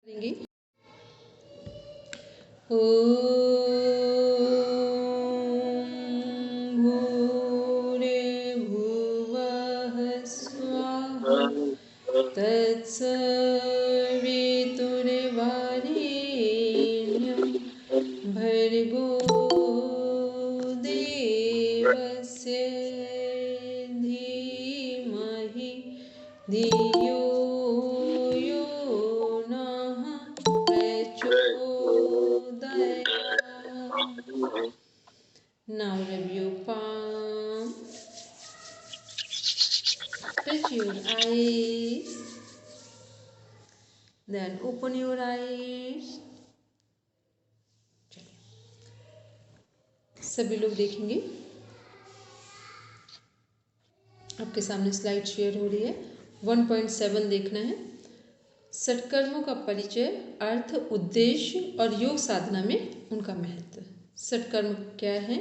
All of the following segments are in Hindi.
करेंगे। ओम भूर्भुवः स्वाहा तत्सवितुर्वरेण्यं भर्गो देवस्य धीमहि धियो यो नः प्रचोदयात्। Now rub your palm, touch your eyes, then open your eyes. सभी लोग देखेंगे, आपके सामने स्लाइड शेयर हो रही है। 1.7 देखना है। सत्कर्मों का परिचय, अर्थ, उद्देश्य और योग साधना में उनका महत्व। सत्कर्म क्या है,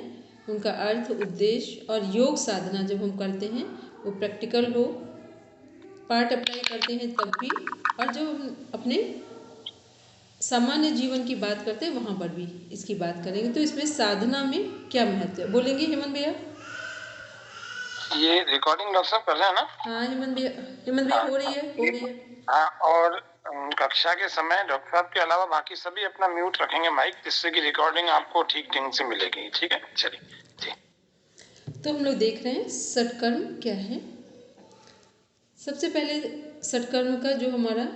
उनका अर्थ, उद्देश्य और योग साधना जब हम करते हैं वो प्रैक्टिकल हो, पार्ट अप्लाई करते हैं तब भी, और जब हम अपने सामान्य जीवन की बात करते हैं वहाँ पर भी इसकी बात करेंगे। तो इसमें साधना में क्या महत्व है बोलेंगे हेमंत भैया? ये रिकॉर्डिंग डॉक्टर साहब कर रहे हैं ना? हाँ हेमंत भैया हो रही है। हाँ, और कक्षा के समय डॉक्टर साहब के अलावा बाकी सभी अपना म्यूट रखेंगे माइक, जिससे कि रिकॉर्डिंग आपको ठीक ढंग से मिलेगी। ठीक है, चलिए। तो हम लोग देख रहे हैं सत्कर्म क्या है। सबसे पहले सत्कर्म का जो हमारा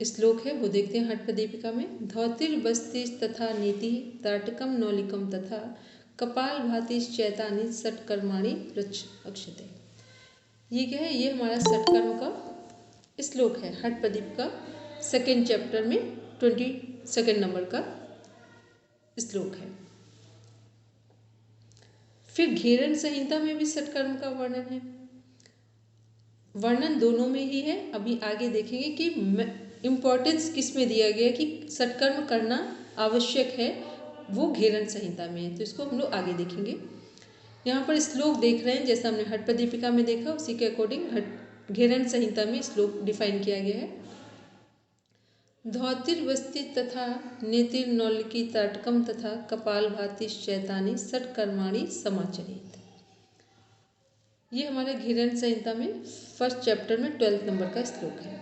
श्लोक है वो देखते हैं हठपदीपिका में। धौतिर्बस्ति तथा नीति ताटकम नौलिकम तथा कपाल भाति चैतानि सत्कर्माणि अक्षते। ये क्या है, ये हमारा सत्कर्म का श्लोक है। हठपदीपिका सेकेंड चैप्टर में 22 नंबर का श्लोक है। फिर घेरन संहिता में भी सत्कर्म का वर्णन है। वर्णन दोनों में ही है। अभी आगे देखेंगे कि इम्पोर्टेंस किस में दिया गया कि सत्कर्म करना आवश्यक है, वो घेरन संहिता में है। तो इसको हम लोग आगे देखेंगे। यहाँ पर श्लोक देख रहे हैं, जैसा हमने हठपदीपिका में देखा उसी के अकॉर्डिंग घेरन संहिता में श्लोक डिफाइन किया गया है। धौतिर्वस्ति तथा नेतिर्नौलिकी ताटकम तथा कपाल भाति चैतानि सत्कर्माणि समाचरित। ये हमारे घेरन संहिता में फर्स्ट चैप्टर में 12 नंबर का श्लोक है।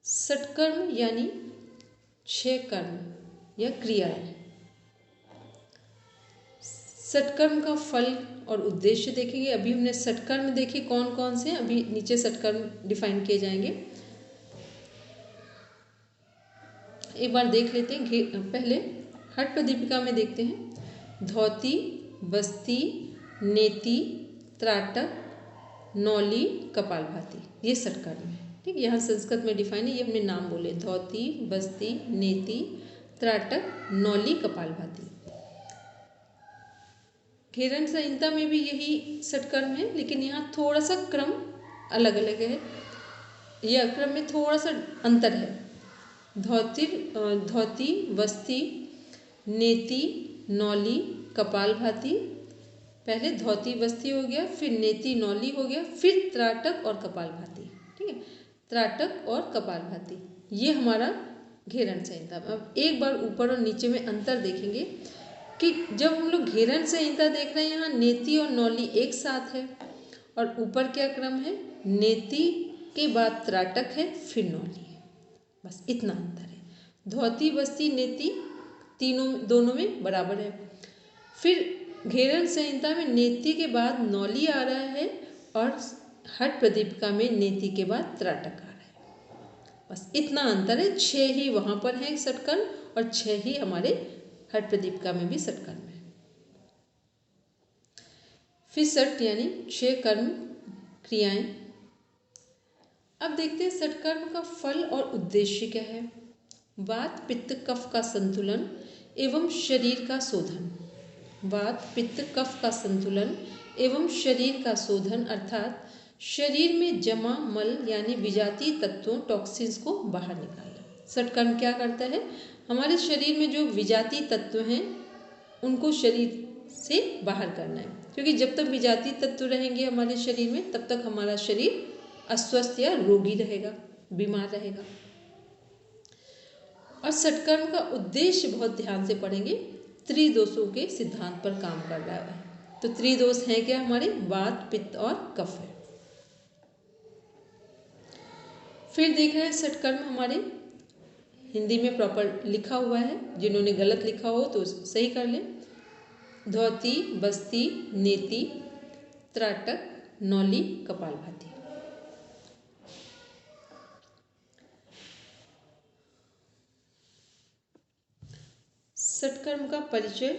सत्कर्म यानी 6 कर्म या क्रियाएं। सत्कर्म का फल और उद्देश्य देखेंगे। अभी हमने सत्कर्म देखे कौन कौन से हैं, अभी नीचे सत्कर्म डिफाइन किए जाएंगे। एक बार देख लेते हैं। पहले हठपदीपिका में देखते हैं। धौती, बस्ती, नेति, त्राटक, नौली, कपालभाति, ये सत्कर्म है। ठीक है, यहाँ संस्कृत में डिफाइन है, ये हमने नाम बोले। धौती, बस्ती, नेति, त्राटक, नौली, कपालभाति। घेरन संहिता में भी यही सत्कर्म है, लेकिन यहाँ थोड़ा सा क्रम अलग अलग है। यह क्रम में थोड़ा सा अंतर है। धौती, बस्ती, नेति, नौली, कपालभाति। पहले धौती बस्ती हो गया, फिर नेति नौली हो गया, फिर त्राटक और कपालभाति। ठीक है, त्राटक और कपालभाति, ये हमारा घेरन संहिता। अब एक बार ऊपर और नीचे में अंतर देखेंगे कि जब हम लोग घेरन संहिता देख रहे हैं, यहाँ नेति और नौली एक साथ है, और ऊपर क्या क्रम है, नेति के बाद त्राटक है, फिर नौली है। बस इतना अंतर है। धौती, बस्ती, नेति दोनों में बराबर है। फिर घेरन संहिता में नेति के बाद नौली आ रहा है, और हठपदीपिका में नेति के बाद त्राटक आ रहा है। बस इतना अंतर है। 6 ही वहाँ पर है सत्कर्म, और 6 ही हमारे हठपदीपिका में भी सत्कर्म है। फिर सट यानी 6 कर्म क्रियाएं। अब देखते हैं सत्कर्म का फल और उद्देश्य क्या है। वात, पित्त, कफ का संतुलन एवं शरीर का शोधन। वात, पित्त, कफ का संतुलन एवं शरीर का शोधन, अर्थात शरीर में जमा मल यानी विजातीय तत्वों टॉक्सिन्स को बाहर निकालना। सत्कर्म क्या करता है, हमारे शरीर में जो विजातीय तत्व हैं उनको शरीर से बाहर करना है। क्योंकि जब तक विजातीय तत्व रहेंगे हमारे शरीर में, तब तक हमारा शरीर अस्वस्थ या रोगी रहेगा, बीमार रहेगा। और षटकर्म का उद्देश्य बहुत ध्यान से पढ़ेंगे, त्रिदोषों के सिद्धांत पर काम कर रहा है। तो त्रिदोष हैं क्या हमारे? वात, पित्त और कफ है। फिर देख रहे हैं षटकर्म हमारे हिंदी में प्रॉपर लिखा हुआ है, जिन्होंने गलत लिखा हो तो सही कर लें। धौती, बस्ती, नेति, त्राटक, नौली, कपालभाति। षटकर्म का परिचय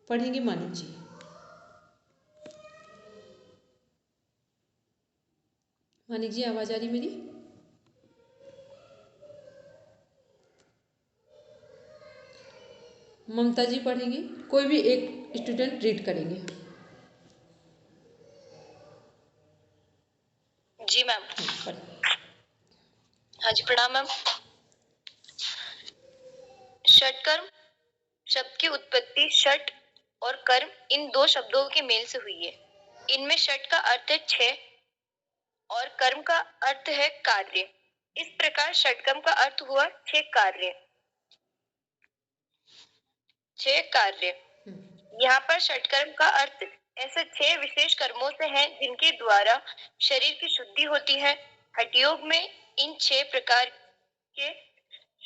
पढ़ेंगे मानिक जी। मानिक जी आवाज आ रही मेरी? ममता जी पढ़ेंगे, कोई भी एक स्टूडेंट रीड करेंगे। जी मैम। हाँ जी, प्रणाम मैम। षटकर्म शब्द की उत्पत्ति षट और कर्म इन दो शब्दों के मेल से हुई है। इनमें षट का अर्थ है छह और कर्म का अर्थ है कार्य। इस प्रकार षटकर्म का अर्थ हुआ छह कार्य। यहाँ पर षटकर्म का अर्थ ऐसे छह विशेष कर्मों से है जिनके द्वारा शरीर की शुद्धि होती है। हठयोग में इन छह प्रकार के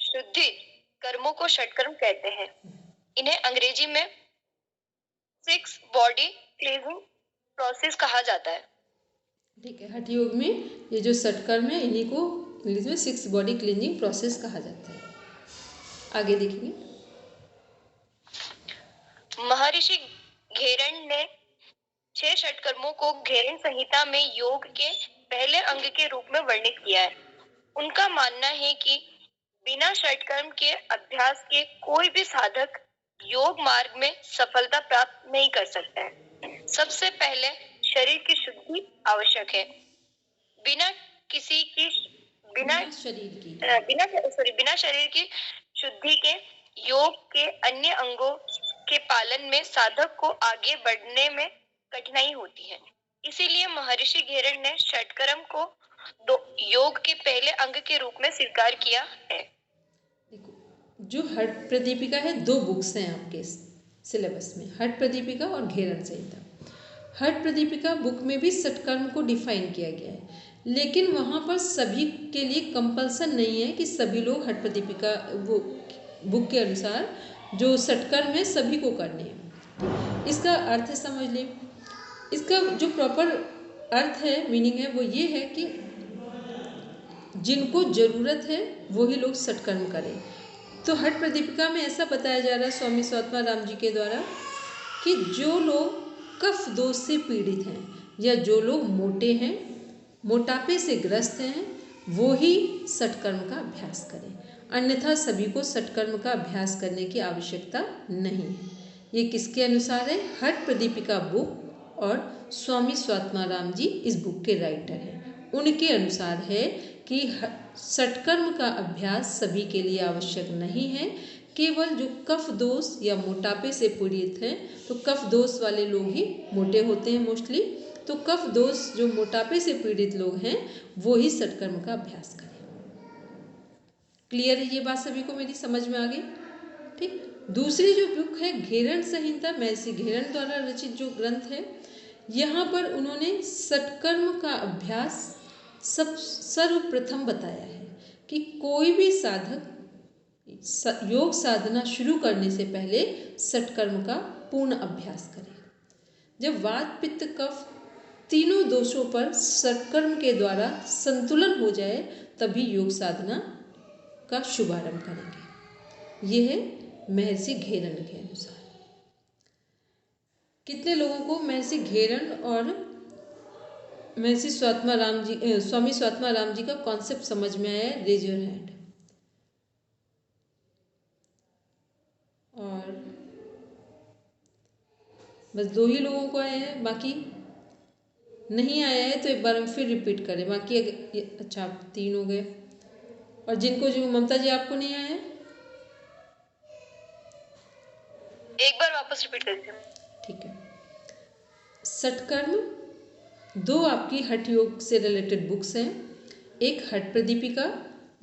शुद्धि कर्मों को षटकर्म कहते हैं। इन्हें अंग्रेजी में 6 बॉडी क्लींजिंग प्रोसेस कहा जाता है। ठीक है, हठयोग में ये जो षटकर्म है इन्हीं को इंग्लिश में 6 बॉडी क्लींजिंग प्रोसेस कहा जाता है। आगे देखेंगे। महर्षि घेरण ने 6 षटकर्मों को घेरण संहिता में योग के पहले अंग के रूप में वर्णित किया है। उनका मानना है कि बिना षटकर्म के अभ्यास के कोई भी साधक योग मार्ग में सफलता प्राप्त नहीं कर सकता है। सबसे पहले शरीर की शुद्धि आवश्यक है। बिना शरीर की शुद्धि के योग के अन्य अंगों के पालन में साधक को आगे बढ़ने में कठिनाई होती है। इसीलिए महर्षि घेरण ने षटकर्म को योग के पहले अंग के रूप में स्वीकार किया है। देखो, जो हठ प्रदीपिका है, 2 बुक्स हैं आपके सिलेबस में, हठ प्रदीपिका और घेरण संहिता। हठ प्रदीपिका बुक में भी षटकर्म को डिफाइन किया गया है, लेकिन वहाँ पर सभी के लिए कंपल्सन नहीं है कि सभी लोग हठ प्रदीपिका वो बुक के अनुसार जो षटकर्म है सभी को करने हैं। इसका अर्थ समझ लें। इसका जो प्रॉपर अर्थ है, मीनिंग है, वो ये है कि जिनको ज़रूरत है वही लोग षटकर्म करें। तो हठ प्रदीपिका में ऐसा बताया जा रहा है स्वामी स्वात्मा राम जी के द्वारा कि जो लोग कफ दोष से पीड़ित हैं या जो लोग मोटे हैं, मोटापे से ग्रस्त हैं, वो ही षटकर्म का अभ्यास करें, अन्यथा सभी को षटकर्म का अभ्यास करने की आवश्यकता नहीं है। ये किसके अनुसार है? हठ प्रदीपिका बुक और स्वामी स्वात्मा राम जी इस बुक के राइटर हैं। उनके अनुसार है कि षटकर्म का अभ्यास सभी के लिए आवश्यक नहीं है। केवल जो कफ दोष या मोटापे से पीड़ित हैं, तो कफ दोष वाले लोग ही मोटे होते हैं मोस्टली, तो कफ दोष जो मोटापे से पीड़ित लोग हैं वो ही षटकर्म का अभ्यास करें। क्लियर है ये बात सभी को? मेरी समझ में आ गई? ठीक। दूसरी जो बुक है घेरण संहिता, महर्षि घेरण द्वारा रचित जो ग्रंथ है, यहाँ पर उन्होंने षटकर्म का अभ्यास सर्वप्रथम बताया है कि कोई भी साधक योग साधना शुरू करने से पहले षटकर्म का पूर्ण अभ्यास करे। जब वात, पित्त, कफ तीनों दोषों पर षटकर्म के द्वारा संतुलन हो जाए तभी योग साधना का शुभारंभ करेंगे। यह है महर्षि घेरण के अनुसार। कितने लोगों को महर्षि घेरण और महर्षि स्वामी स्वात्मा राम जी का कॉन्सेप्ट समझ में आया है? Raise your hand. और बस 2 ही लोगों को आया है, बाकी नहीं आया है तो एक बार हम फिर रिपीट करें। बाकी अच्छा 3 हो गए। और जिनको जो ममता जी आपको नहीं आया है, एक बार वापस रिपीट कर दीजिए। ठीक है। षटकर्म 2 आपकी हठ योग से रिलेटेड बुक्स हैं। एक हठ प्रदीपिका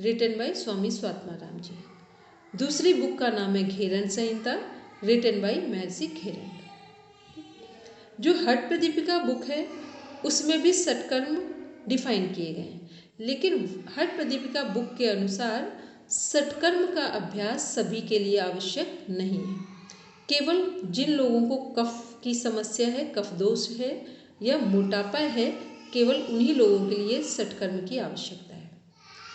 रिटन बाय स्वामी स्वात्माराम जी। दूसरी बुक का नाम है घेरन संहिता, रिटन बाय महर्षि घेरन। जो हठ प्रदीपिका बुक है उसमें भी षटकर्म डिफाइन किए गए हैं, लेकिन हठ प्रदीपिका बुक के अनुसार षटकर्म का अभ्यास सभी के लिए आवश्यक नहीं है। केवल जिन लोगों को कफ की समस्या है, कफ दोष है या मोटापा है, केवल उन्हीं लोगों के लिए षटकर्म की आवश्यकता है।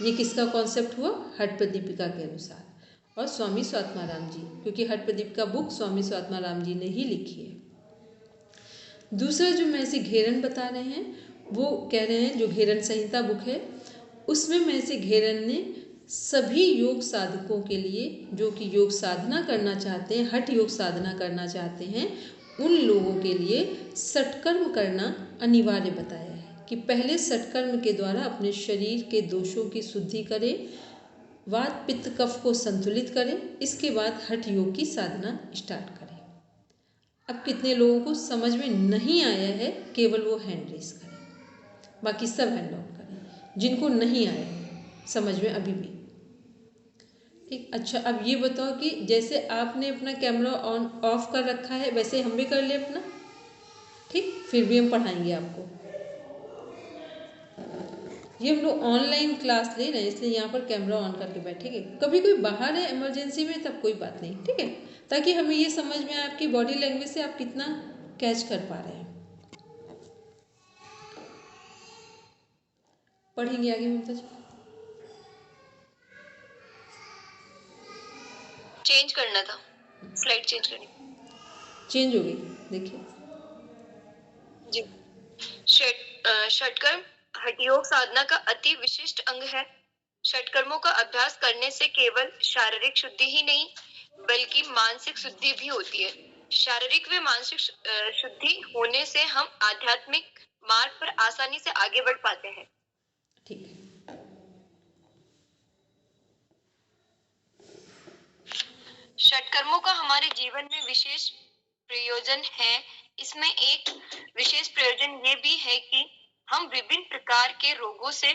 ये किसका कॉन्सेप्ट हुआ? हठ प्रदीपिका के अनुसार, और स्वामी स्वात्माराम जी, क्योंकि हठ प्रदीपिका बुक स्वामी स्वात्माराम जी ने ही लिखी है। दूसरा जो महर्षि घेरन बता रहे हैं, वो कह रहे हैं जो घेरन संहिता बुक है उसमें महर्षि घेरन ने सभी योग साधकों के लिए, जो कि योग साधना करना चाहते हैं, हठ योग साधना करना चाहते हैं, उन लोगों के लिए षटकर्म करना अनिवार्य बताया है कि पहले षटकर्म के द्वारा अपने शरीर के दोषों की शुद्धि करें, वात पित्त कफ को संतुलित करें, इसके बाद हठ योग की साधना स्टार्ट करें। अब कितने लोगों को समझ में नहीं आया है, केवल वो हैंड रेस करें, बाकी सब हैंड डाउन करें जिनको नहीं आया है समझ में अभी भी। ठीक, अच्छा अब ये बताओ कि जैसे आपने अपना कैमरा ऑन ऑफ कर रखा है वैसे हम भी कर ले अपना। ठीक, फिर भी हम पढ़ाएंगे आपको। ये हम लोग ऑनलाइन क्लास ले रहे हैं इसलिए यहाँ पर कैमरा ऑन करके बैठेंगे। कभी कोई बाहर है इमरजेंसी में तब कोई बात नहीं, ठीक है, ताकि हमें ये समझ में आए आपकी बॉडी लैंग्वेज से आप कितना कैच कर पा रहे हैं। पढ़ेंगे आगे ममता जी। चेंज करना था, स्लाइड चेंज करनी। चेंज हो गई, देखिए जी। षटकर्म हठयोग साधना का अति विशिष्ट अंग है। षटकर्मों का अभ्यास करने से केवल शारीरिक शुद्धि ही नहीं बल्कि मानसिक शुद्धि भी होती है। शारीरिक व मानसिक शुद्धि होने से हम आध्यात्मिक मार्ग पर आसानी से आगे बढ़ पाते हैं। ठीक है। षटकर्मों का हमारे जीवन में विशेष प्रयोजन है। इसमें एक विशेष प्रयोजन ये भी है कि हम विभिन्न प्रकार के रोगों से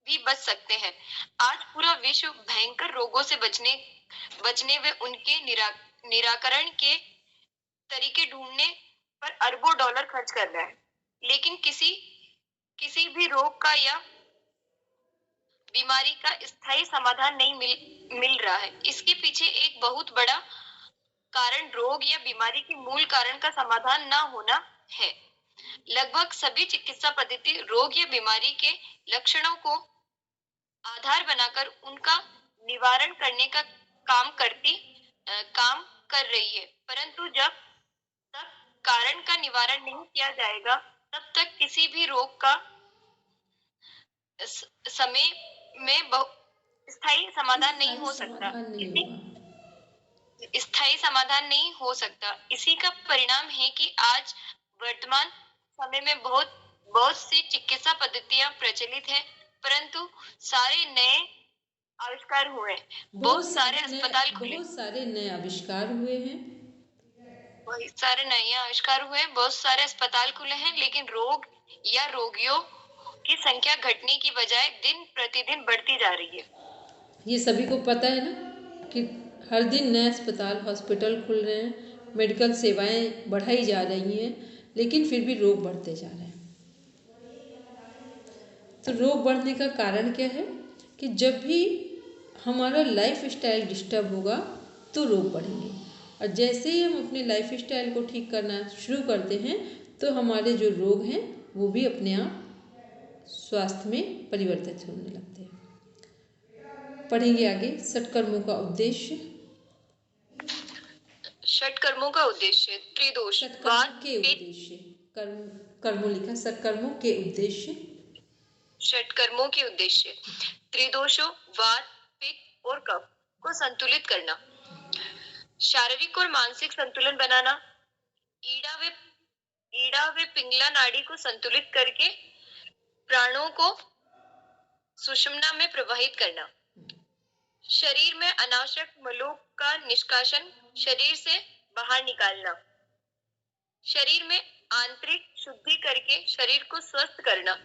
भी बच सकते हैं। आज पूरा विश्व भयंकर रोगों से बचने व उनके निराकरण के तरीके ढूंढने पर अरबों डॉलर खर्च कर रहा है, लेकिन किसी भी रोग का या बीमारी का स्थायी समाधान नहीं मिल रहा है। इसके पीछे एक बहुत बड़ा कारण रोग या बीमारी के मूल कारण का समाधान ना होना है। लगभग सभी चिकित्सा पद्धति रोग या बीमारी के लक्षणों को आधार बनाकर उनका निवारण करने का काम कर रही है, परंतु जब तक कारण का निवारण नहीं किया जाएगा तब तक किसी भी रोग का समय में स्थायी समाधान नहीं हो सकता। स्थायी समाधान नहीं हो सकता। इसी का परिणाम है कि आज वर्तमान समय में बहुत सी चिकित्सा पद्धतियां प्रचलित है, परंतु सारे नए आविष्कार हुए, बहुत सारे अस्पताल खुले, बहुत सारे नए आविष्कार हुए हैं, बहुत सारे अस्पताल खुले हैं, लेकिन रोग या रोगियों की संख्या घटने की बजाय दिन प्रतिदिन बढ़ती जा रही है। ये सभी को पता है ना कि हर दिन नए अस्पताल हॉस्पिटल खुल रहे हैं, मेडिकल सेवाएं बढ़ाई जा रही हैं, लेकिन फिर भी रोग बढ़ते जा रहे हैं। तो रोग बढ़ने का कारण क्या है कि जब भी हमारा लाइफ स्टाइल डिस्टर्ब होगा तो रोग बढ़ेंगे, और जैसे ही हम अपने लाइफ स्टाइल को ठीक करना शुरू करते हैं तो हमारे जो रोग हैं वो भी अपने आप स्वास्थ्य में परिवर्तित होने लगते हैं। पढ़ेंगे आगे। षटकर्मों का उद्देश्य। षटकर्मों का उद्देश्य त्रिदोष के उद्देश्य कर्मों लिखा। षटकर्मों के उद्देश्य। षटकर्मों के उद्देश्य त्रिदोषों वात पित्त और कफ को संतुलित करना, शारीरिक और मानसिक संतुलन बनाना, ईड़ा व पिंगला नाड़ी को संतुलित करके प्राणों को सुषुम्ना में प्रवाहित करना, शरीर में अनावश्यक मलों का निष्कासन शरीर से बाहर निकालना, शरीर में आंतरिक शुद्धि करके शरीर को स्वस्थ करना,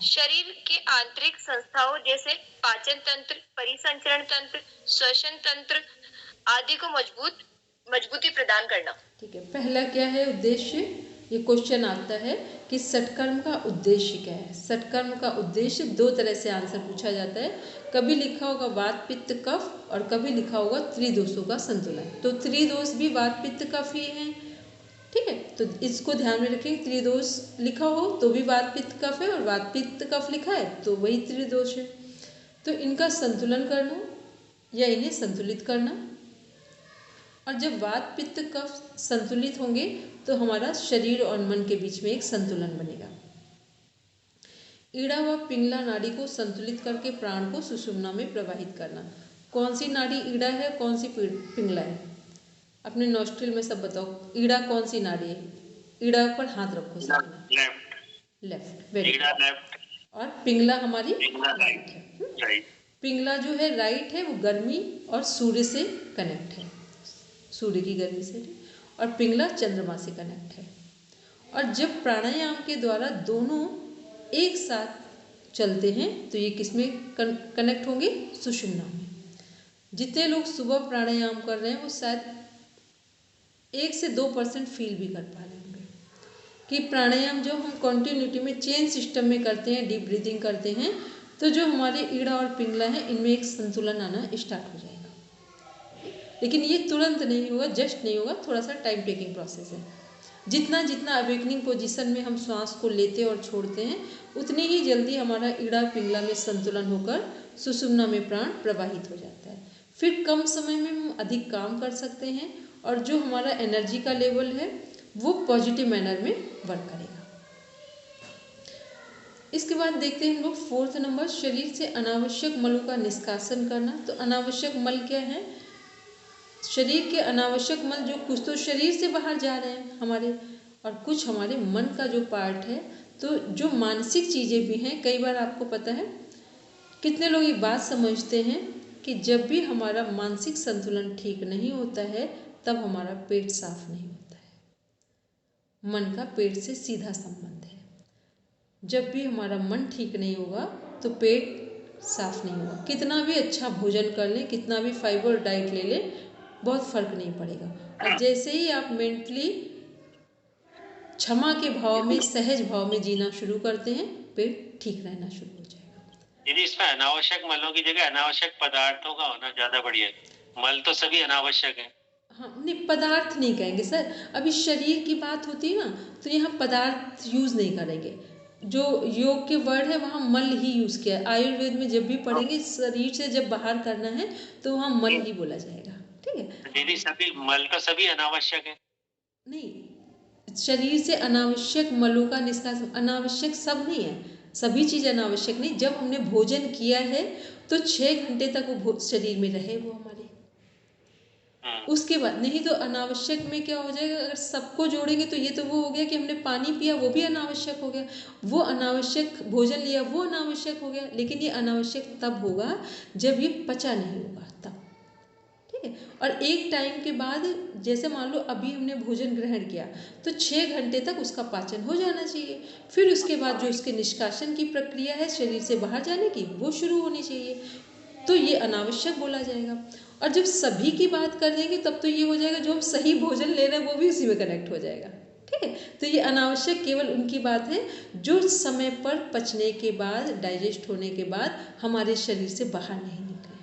शरीर के आंतरिक संस्थाओं जैसे पाचन तंत्र, परिसंचरण तंत्र, श्वसन तंत्र आदि को मजबूती प्रदान करना। ठीक है, पहला क्या है उद्देश्य? ये क्वेश्चन आता है कि षटकर्म का उद्देश्य क्या है। षटकर्म का उद्देश्य दो तरह से आंसर पूछा जाता है। कभी लिखा होगा वात पित्त कफ और कभी लिखा होगा त्रिदोषों का संतुलन। तो त्रिदोष भी वात पित्त कफ ही हैं। ठीक है, तो इसको ध्यान में रखें। त्रिदोष लिखा हो तो भी वात पित्त कफ है और वात पित्त कफ लिखा है तो वही त्रिदोष है। तो इनका संतुलन करना या इन्हें संतुलित करना, और जब वात पित्त कफ संतुलित होंगे तो हमारा शरीर और मन के बीच में एक संतुलन बनेगा। ईड़ा व पिंगला नाड़ी को संतुलित करके प्राण को सुषुम्ना में प्रवाहित करना। कौन सी नाड़ी ईड़ा है, कौन सी पिंगला है? अपने नॉस्ट्रिल में सब बताओ। ईड़ा कौन सी नाड़ी है? ईड़ा पर हाथ रखो सबने। Left, very good. और पिंगला हमारी राइट है। पिंगला जो है राइट है, वो गर्मी और सूर्य से कनेक्ट है, सूर्य की गर्मी से। और पिंगला चंद्रमा से कनेक्ट है। और जब प्राणायाम के द्वारा दोनों एक साथ चलते हैं तो ये किसमें कनेक्ट होंगे? सुषुम्ना में। जितने लोग सुबह प्राणायाम कर रहे हैं वो शायद 1 से 2% फील भी कर पा रहे होंगे कि प्राणायाम जो हम कंटिन्यूटी में चेन सिस्टम में करते हैं, डीप ब्रीदिंग करते हैं, तो जो हमारे ईड़ा और पिंगला है इनमें एक संतुलन आना स्टार्ट हो जाएगा। लेकिन ये तुरंत नहीं होगा, जस्ट नहीं होगा, थोड़ा सा टाइम टेकिंग प्रोसेस है। जितना जितना अवेकनिंग पोजीशन में हम श्वास को लेते और छोड़ते हैं उतनी ही जल्दी हमारा ईड़ा पिंगला में संतुलन होकर सुषुम्ना में प्राण प्रवाहित हो जाता है। फिर कम समय में हम अधिक काम कर सकते हैं और जो हमारा एनर्जी का लेवल है वो पॉजिटिव मैनर में वर्क करेगा। इसके बाद देखते हैं हम लोग 4th नंबर, शरीर से अनावश्यक मलों का निष्कासन करना। तो अनावश्यक मल क्या है? शरीर के अनावश्यक मल जो कुछ तो शरीर से बाहर जा रहे हैं हमारे, और कुछ हमारे मन का जो पार्ट है। तो जो मानसिक चीज़ें भी हैं, कई बार आपको पता है कितने लोग ये बात समझते हैं कि जब भी हमारा मानसिक संतुलन ठीक नहीं होता है तब हमारा पेट साफ नहीं होता है। मन का पेट से सीधा संबंध है। जब भी हमारा मन ठीक नहीं होगा तो पेट साफ नहीं होगा। कितना भी अच्छा भोजन कर लें, कितना भी फाइबर डाइट ले लें, बहुत फर्क नहीं पड़ेगा। और जैसे ही आप मेंटली क्षमा के भाव में, सहज भाव में जीना शुरू करते हैं, पेट ठीक रहना शुरू हो जाएगा। यदि इसमें अनावश्यक मलों की जगह अनावश्यक पदार्थों का होना ज्यादा बढ़िया है। मल तो सभी अनावश्यक है। हाँ, नहीं, पदार्थ नहीं कहेंगे सर। अभी शरीर की बात होती है ना, तो यहाँ पदार्थ यूज नहीं करेंगे। जो योग के वर्ड है वहाँ मल ही यूज किया है। आयुर्वेद में जब भी पढ़ेंगे शरीर से जब बाहर करना है तो वहाँ मल ही बोला जाएगा। ठीक है दीदी, सभी मल तो सभी अनावश्यक है। नहीं, शरीर से अनावश्यक मलों का निष्कासन, अनावश्यक सब नहीं है, सभी चीज़ अनावश्यक नहीं। जब हमने भोजन किया है तो 6 घंटे तक वो शरीर में रहे वो हमारे। उसके बाद नहीं तो अनावश्यक में क्या हो जाएगा, अगर सबको जोड़ेंगे तो ये तो वो हो गया कि हमने पानी पिया वो भी अनावश्यक हो गया, वो अनावश्यक भोजन लिया वो अनावश्यक हो गया। लेकिन ये अनावश्यक तब होगा जब ये पचा नहीं होगा तब। ठीक है, और एक टाइम के बाद जैसे मान लो अभी हमने भोजन ग्रहण किया तो 6 घंटे तक उसका पाचन हो जाना चाहिए। फिर उसके बाद जो उसके निष्कासन की प्रक्रिया है शरीर से बाहर जाने की वो शुरू होनी चाहिए। तो ये अनावश्यक बोला जाएगा। और जब सभी की बात कर देंगे तब तो ये हो जाएगा जो हम सही भोजन ले रहे हैं वो भी उसी में कनेक्ट हो जाएगा। ठीक है, तो ये अनावश्यक केवल उनकी बात है जो समय पर पचने के बाद, डाइजेस्ट होने के बाद हमारे शरीर से बाहर नहीं निकले,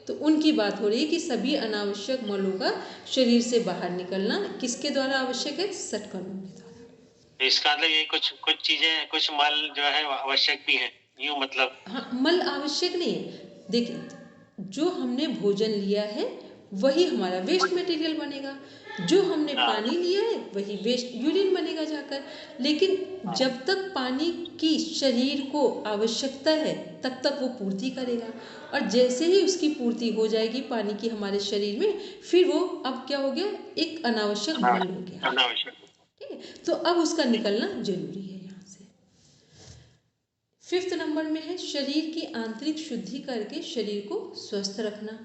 तो उनकी बात हो रही है कि सभी अनावश्यक मलों का शरीर से बाहर निकलना किसके द्वारा आवश्यक है? षटकर्मों के द्वारा। इसका मतलब ये कुछ चीजें, कुछ मल जो है आवश्यक भी है, यूं मतलब। हाँ, मल आवश्यक नहीं है। देखिए, जो हमने भोजन लिया है वही हमारा वेस्ट मटेरियल बनेगा, जो हमने पानी लिया है वही वेस्ट यूरिन बनेगा जाकर। लेकिन जब तक पानी की शरीर को आवश्यकता है तब तक वो पूर्ति करेगा, और जैसे ही उसकी पूर्ति हो जाएगी पानी की हमारे शरीर में, फिर वो अब क्या हो गया, एक अनावश्यक मल हो गया। ठीक है, तो अब उसका निकलना जरूरी है। 5th नंबर में है शरीर की आंतरिक शुद्धि करके शरीर को स्वस्थ रखना।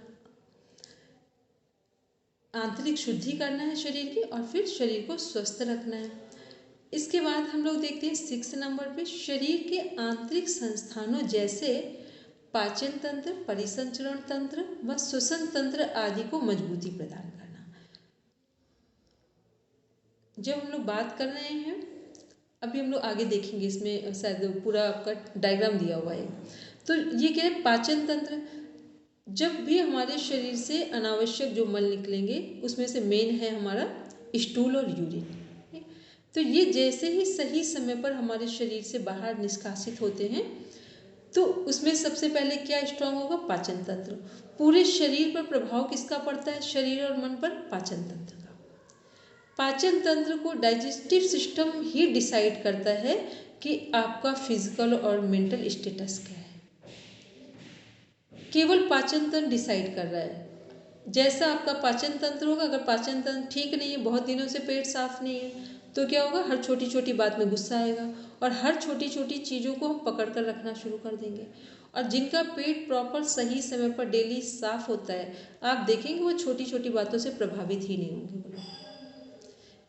आंतरिक शुद्धि करना है शरीर की और फिर शरीर को स्वस्थ रखना है। इसके बाद हम लोग देखते हैं 6 नंबर पे, शरीर के आंतरिक संस्थानों जैसे पाचन तंत्र, परिसंचरण तंत्र व श्वसन तंत्र आदि को मजबूती प्रदान करना। जब हम लोग बात कर रहे हैं, अभी हम लोग आगे देखेंगे, इसमें शायद पूरा आपका डायग्राम दिया हुआ है। तो ये क्या है, पाचन तंत्र, जब भी हमारे शरीर से अनावश्यक जो मल निकलेंगे उसमें से मेन है हमारा स्टूल और यूरिन। तो ये जैसे ही सही समय पर हमारे शरीर से बाहर निष्कासित होते हैं तो उसमें सबसे पहले क्या स्ट्रांग होगा, पाचन तंत्र। पूरे शरीर पर प्रभाव किसका पड़ता है, शरीर और मन पर, पाचन तंत्र का। पाचन तंत्र को डाइजेस्टिव सिस्टम ही डिसाइड करता है कि आपका फिजिकल और मेंटल स्टेटस क्या है। केवल पाचन तंत्र डिसाइड कर रहा है। जैसा आपका पाचन तंत्र होगा, अगर पाचन तंत्र ठीक नहीं है, बहुत दिनों से पेट साफ नहीं है, तो क्या होगा, हर छोटी छोटी बात में गुस्सा आएगा और हर छोटी छोटी चीज़ों को हम पकड़ कर रखना शुरू कर देंगे। और जिनका पेट प्रॉपर सही समय पर डेली साफ होता है, आप देखेंगे वो छोटी छोटी बातों से प्रभावित ही नहीं होंगे वो लोग।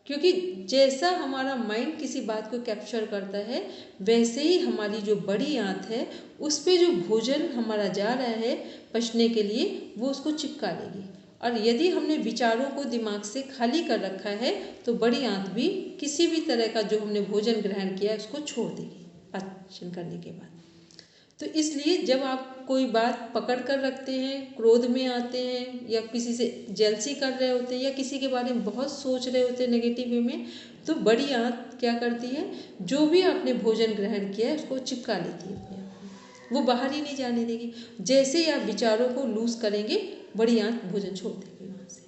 क्योंकि जैसा हमारा माइंड किसी बात को कैप्चर करता है, वैसे ही हमारी जो बड़ी आंत है उस पे जो भोजन हमारा जा रहा है पचने के लिए, वो उसको चिपका लेगी। और यदि हमने विचारों को दिमाग से खाली कर रखा है तो बड़ी आंत भी किसी भी तरह का जो हमने भोजन ग्रहण किया है उसको छोड़ देगी पाचन करने के बाद। तो इसलिए जब आप कोई बात पकड़ कर रखते हैं, क्रोध में आते हैं या किसी से जेलसी कर रहे होते हैं या किसी के बारे में बहुत सोच रहे होते हैं नेगेटिव वे में, तो बड़ी आंत क्या करती है, जो भी आपने भोजन ग्रहण किया है उसको चिपका लेती है अपने आप में, वो बाहर ही नहीं जाने देगी। जैसे ही आप विचारों को लूज करेंगे, बड़ी आंत भोजन छोड़ देगी वहाँ से।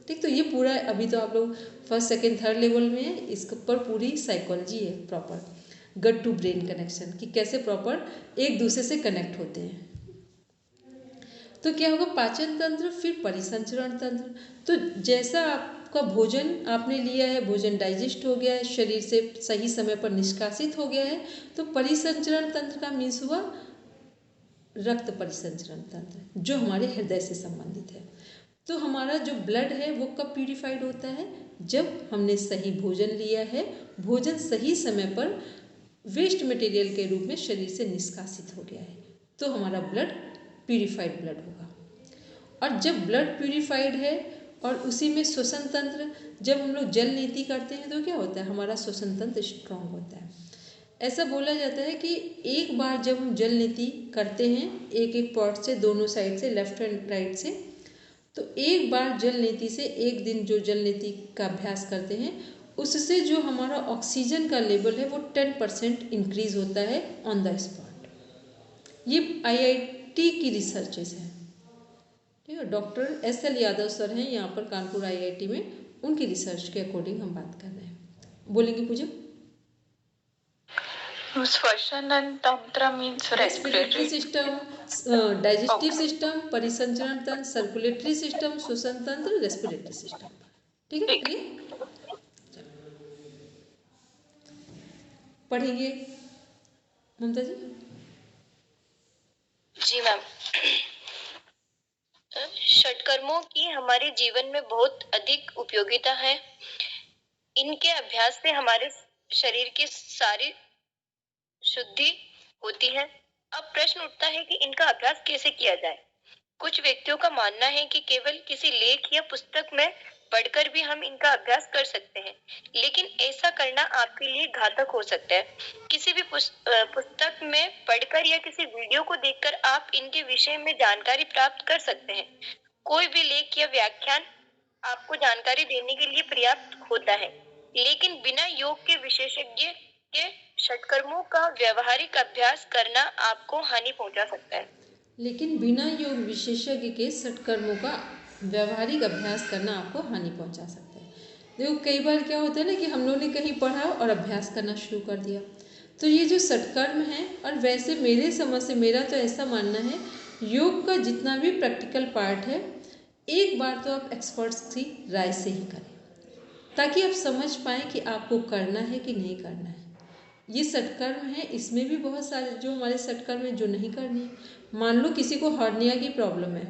ठीक, तो ये पूरा अभी तो आप लोग फर्स्ट सेकेंड थर्ड लेवल में है, इसके ऊपर पूरी साइकोलॉजी है proper, gut to brain connection, कि कैसे प्रॉपर एक दूसरे से कनेक्ट होते हैं। तो क्या होगा, पाचन तंत्र, फिर परिसंचरण तंत्र। तो जैसा आपका भोजन आपने लिया है, भोजन डाइजेस्ट हो गया है, शरीर से सही समय पर निष्कासित हो गया है, तो परिसंचरण तंत्र का मीन्स हुआ रक्त परिसंचरण तंत्र, जो हमारे हृदय से संबंधित है। तो हमारा जो ब्लड है वो कब प्यूरिफाइड होता है, जब हमने सही भोजन लिया है, भोजन सही समय पर वेस्ट मटेरियल के रूप में शरीर से निष्कासित हो गया है, तो हमारा ब्लड प्यूरिफाइड ब्लड होगा। और जब ब्लड प्यूरिफाइड है और उसी में श्वसन तंत्र, जब हम लोग जल नीति करते हैं तो क्या होता है, हमारा श्वसन तंत्र स्ट्रांग होता है। ऐसा बोला जाता है कि एक बार जब हम जल नीति करते हैं एक एक पॉट से, दोनों साइड से, लेफ्ट एंड राइट से, तो एक बार जल नीति से एक दिन जो जल नीति का अभ्यास करते हैं, उससे जो हमारा ऑक्सीजन का लेवल है वो 10% इंक्रीज होता है ऑन द स्पॉट। ये IIT की रिसर्चेस हैं, ठीक है। डॉक्टर SL यादव सर हैं यहाँ पर कानपुर IIT में, उनकी रिसर्च के अकॉर्डिंग हम बात कर रहे हैं। बोलेंगे पूजा? श्वसन तंत्र means respiratory system, digestive system, परिसंचरण तंत्र, सर्कुलेटरी सिस्टम, श्वसन तंत्र, रेस्पिरेटरी सिस्टम, ठीक है। पढ़ेंगे ममता जी? जी मैम। षटकर्मों की हमारे जीवन में बहुत अधिक उपयोगिता है। इनके अभ्यास से हमारे शरीर की सारी शुद्धि होती है। अब प्रश्न उठता है कि इनका अभ्यास कैसे किया जाए। कुछ व्यक्तियों का मानना है कि केवल किसी लेख या पुस्तक में पढ़कर भी हम इनका अभ्यास कर सकते हैं, लेकिन ऐसा करना आपके लिए घातक हो सकता है। किसी भी पुस्तक में पढ़कर या किसी वीडियो को देखकर आप इनके विषय में जानकारी प्राप्त कर सकते हैं। कोई भी लेख या व्याख्यान आपको जानकारी देने के लिए पर्याप्त होता है, लेकिन बिना योग के विशेषज्ञ के षटकर्मों का व्यवहारिक अभ्यास करना आपको हानि पहुंचा सकता है। लेकिन बिना योग विशेषज्ञ के षटकर्मों का व्यवहारिक अभ्यास करना आपको हानि पहुंचा सकता है। देखो कई बार क्या होता है ना कि हम लोगों ने कहीं पढ़ा और अभ्यास करना शुरू कर दिया, तो ये जो षटकर्म है, और वैसे मेरे समझ से मेरा तो ऐसा मानना है, योग का जितना भी प्रैक्टिकल पार्ट है, एक बार तो आप एक्सपर्ट्स की राय से ही करें, ताकि आप समझ पाएँ कि आपको करना है कि नहीं करना है। ये षटकर्म है, इसमें भी बहुत सारे जो हमारे षटकर्म है जो नहीं करनी है। मान लो किसी को हर्निया की प्रॉब्लम है,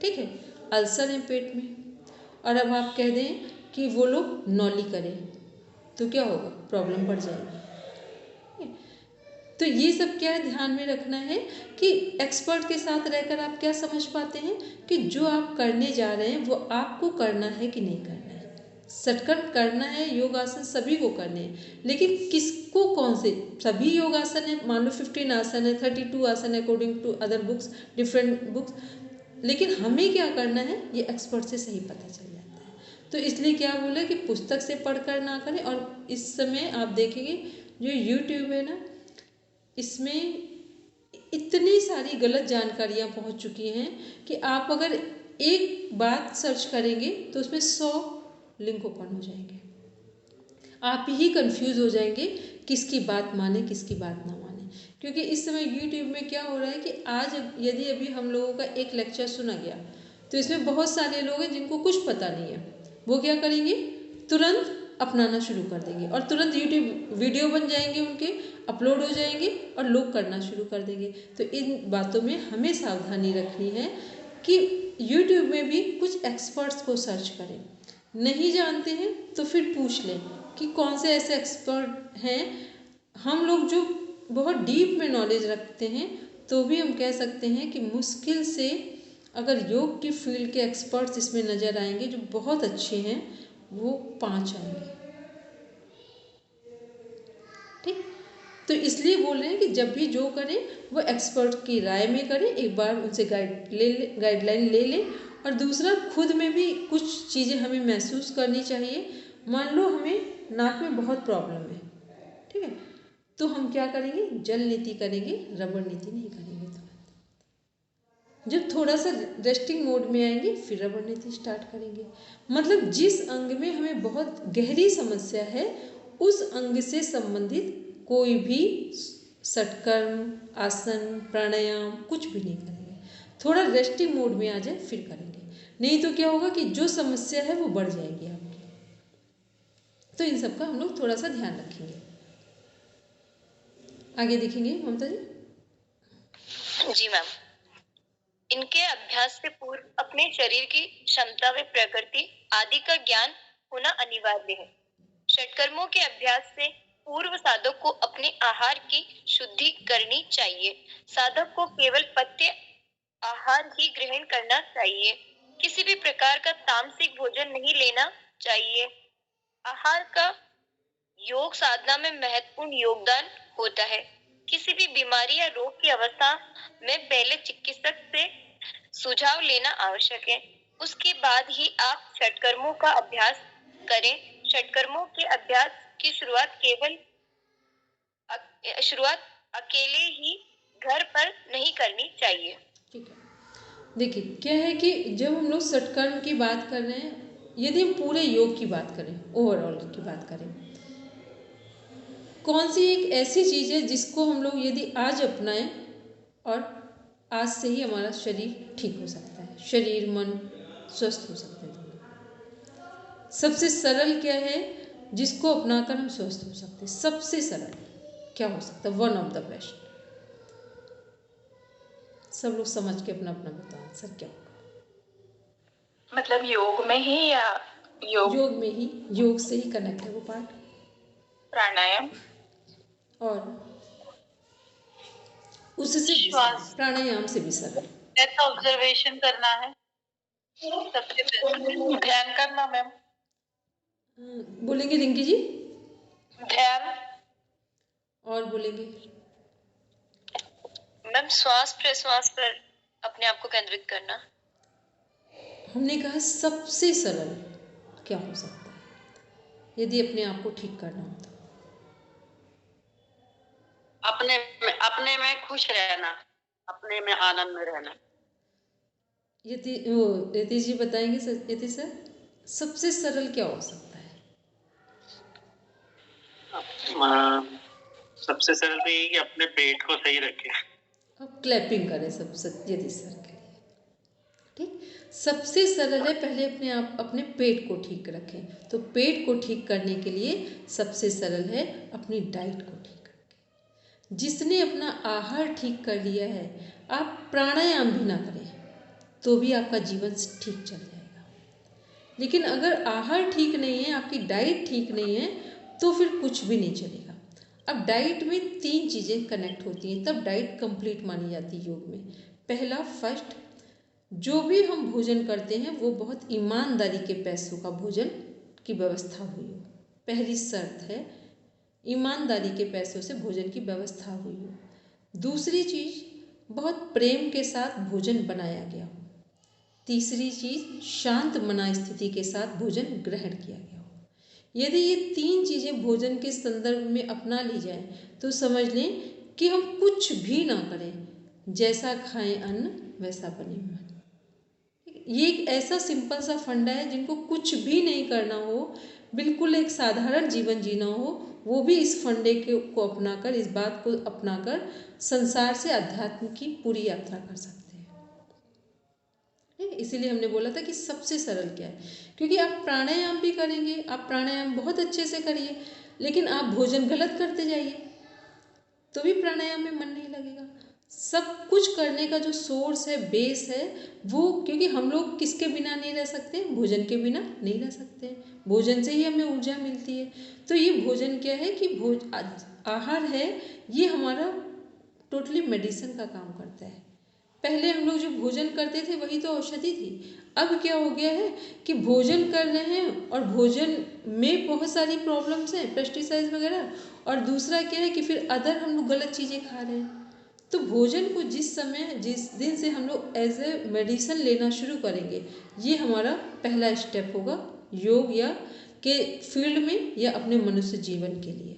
ठीक है, अल्सर है पेट में, और अब आप कह दें कि वो लोग नौली करें, तो क्या होगा, प्रॉब्लम बढ़ जाएगी। तो ये सब क्या है, ध्यान में रखना है कि एक्सपर्ट के साथ रहकर आप क्या समझ पाते हैं कि जो आप करने जा रहे हैं वो आपको करना है कि नहीं करना है। षटकर्म करना है, योगासन सभी को करने हैं, लेकिन किसको कौन से, सभी योगासन है, मान लो 15 आसन है, 32 आसन है according to other books, different books, लेकिन हमें क्या करना है ये एक्सपर्ट से सही पता चल जाता है। तो इसलिए क्या बोला कि पुस्तक से पढ़कर ना करें। और इस समय आप देखेंगे जो यूट्यूब है ना, इसमें इतनी सारी गलत जानकारियाँ पहुँच चुकी हैं कि आप अगर एक बात सर्च करेंगे तो उसमें 100 लिंक ओपन हो जाएंगे। आप ही कंफ्यूज हो जाएंगे किसकी बात माने किसकी बात ना माने। क्योंकि इस समय यूट्यूब में क्या हो रहा है कि आज यदि अभी हम लोगों का एक लेक्चर सुना गया तो इसमें बहुत सारे लोग हैं जिनको कुछ पता नहीं है, वो क्या करेंगे, तुरंत अपनाना शुरू कर देंगे और तुरंत यूट्यूब वीडियो बन जाएंगे, उनके अपलोड हो जाएंगे और लोग करना शुरू कर देंगे। तो इन बातों में हमें सावधानी रखनी है कि यूट्यूब में भी कुछ एक्सपर्ट्स को सर्च करें, नहीं जानते हैं तो फिर पूछ लें कि कौन से ऐसे एक्सपर्ट हैं। हम लोग जो बहुत डीप में नॉलेज रखते हैं तो भी हम कह सकते हैं कि मुश्किल से अगर योग की फील्ड के एक्सपर्ट्स इसमें नज़र आएंगे जो बहुत अच्छे हैं, वो 5 आएंगे। ठीक, तो इसलिए बोल रहे हैं कि जब भी जो करें वो एक्सपर्ट की राय में करें, एक बार उनसे गाइडलाइन ले लें। और दूसरा, खुद में भी कुछ चीज़ें हमें महसूस करनी चाहिए। मान लो हमें नाक में बहुत प्रॉब्लम है, ठीक है, तो हम क्या करेंगे, जल नीति करेंगे, रबड़ नीति नहीं करेंगे। जब थोड़ा सा रेस्टिंग मोड में आएंगे फिर रबड़ नीति स्टार्ट करेंगे। मतलब जिस अंग में हमें बहुत गहरी समस्या है उस अंग से संबंधित कोई भी षटकर्म, आसन, प्राणायाम कुछ भी नहीं करेंगे। थोड़ा रेस्टिंग मोड में आ जाए फिर करेंगे, नहीं तो क्या होगा कि जो समस्या है वो बढ़ जाएगी आपकी। तो इन सब का हम लोग थोड़ा सा ध्यान रखेंगे। आगे देखेंगे ममता जी। जी मैम, इनके अभ्यास से पूर्व अपने शरीर की क्षमता व प्रकृति आदि का ज्ञान होना अनिवार्य है। षटकर्मों के अभ्यास से पूर्व साधक को अपने आहार की शुद्धि करनी चाहिए। साधक को केवल पथ्य आहार ही ग्रहण करना चाहिए। किसी भी प्रकार का तामसिक भोजन नहीं लेना चाहिए। आहार का योग साधना में महत्वपूर्ण योगदान होता है। किसी भी बीमारी या रोग की अवस्था में पहले चिकित्सक से सुझाव लेना आवश्यक है, उसके बाद ही आप षटकर्मों का अभ्यास करें। षटकर्मों के अभ्यास की शुरुआत अकेले ही घर पर नहीं करनी चाहिए। ठीक है, देखिए क्या है कि जब हम लोग षटकर्म की बात कर रहे हैं, यदि हम पूरे योग की बात करें, ओवरऑल की बात करें, कौन सी एक ऐसी चीज़ है जिसको हम लोग यदि आज अपनाएं और आज से ही हमारा शरीर ठीक हो सकता है, शरीर मन स्वस्थ हो सकते हैं। सबसे सरल क्या है जिसको अपनाकर हम स्वस्थ हो सकते हैं? सबसे सरल क्या हो सकता है? One of the best. सब लोग समझ के अपना अपना बताओ सर क्या होगा। मतलब योग में ही या योग में ही, योग से ही कनेक्ट है वो पार्ट। प्राणायाम और उससे श्वास, प्राणायाम से भी सरल डेथ ऑब्जर्वेशन करना है, सबसे बेस्ट ध्यान करना। मैम बोलेंगे रिंकी जी? ध्यान। और बोलेंगे? मैम श्वास प्रश्वास पर अपने आप को केंद्रित करना। हमने कहा सबसे सरल क्या हो सकता है यदि अपने आप को ठीक करना हो तो? अपने में खुश रहना, अपने में आनंद में रहना। यति जी बताएंगे सर? यति सर सबसे सरल क्या हो सकता है? सबसे सरल तो यही कि अपने पेट को सही रखें। अब क्लैपिंग करें सब यति सर के लिए। ठीक, सबसे सरल है पहले अपने आप अपने पेट को ठीक रखें। तो पेट को ठीक करने के लिए सबसे सरल है अपनी डाइट को ठीक रखें। जिसने अपना आहार ठीक कर लिया है, आप प्राणायाम भी ना करें तो भी आपका जीवन ठीक चल जाएगा। लेकिन अगर आहार ठीक नहीं है, आपकी डाइट ठीक नहीं है, तो फिर कुछ भी नहीं चलेगा। अब डाइट में 3 चीज़ें कनेक्ट होती हैं, तब डाइट कंप्लीट मानी जाती है योग में। पहला, फर्स्ट, जो भी हम भोजन करते हैं वो बहुत ईमानदारी के पैसों का भोजन की व्यवस्था हुई हो। पहली शर्त है ईमानदारी के पैसों से भोजन की व्यवस्था हुई हो। दूसरी चीज़, बहुत प्रेम के साथ भोजन बनाया गया हो। तीसरी चीज़, शांत मना स्थिति के साथ भोजन ग्रहण किया गया हो। यदि ये 3 चीज़ें भोजन के संदर्भ में अपना ली जाए तो समझ लें कि हम कुछ भी ना करें, जैसा खाएं अन्न वैसा बने मन। ये एक ऐसा सिंपल सा फंडा है, जिनको कुछ भी नहीं करना हो, बिल्कुल एक साधारण जीवन जीना हो, वो भी इस फंडे को अपनाकर, इस बात को अपनाकर संसार से अध्यात्म की पूरी यात्रा कर सकते हैं। इसीलिए हमने बोला था कि सबसे सरल क्या है, क्योंकि आप प्राणायाम भी करेंगे, आप प्राणायाम बहुत अच्छे से करिए, लेकिन आप भोजन गलत करते जाइए तो भी प्राणायाम में मन नहीं लगेगा। सब कुछ करने का जो सोर्स है, बेस है वो, क्योंकि हम लोग किसके बिना नहीं रह सकते, भोजन के बिना नहीं रह सकते। भोजन से ही हमें ऊर्जा मिलती है। तो ये भोजन क्या है कि आहार है, ये हमारा टोटली मेडिसिन का काम करता है। पहले हम लोग जो भोजन करते थे वही तो औषधि थी। अब क्या हो गया है कि भोजन कर रहे हैं और भोजन में बहुत सारी प्रॉब्लम्स हैं, पेस्टिसाइड्स वगैरह, और दूसरा क्या है कि फिर अदर हम लोग गलत चीज़ें खा रहे हैं। तो भोजन को जिस दिन से हम लोग एज ए मेडिसिन लेना शुरू करेंगे, ये हमारा पहला स्टेप होगा योग या के फील्ड में या अपने मनुष्य जीवन के लिए।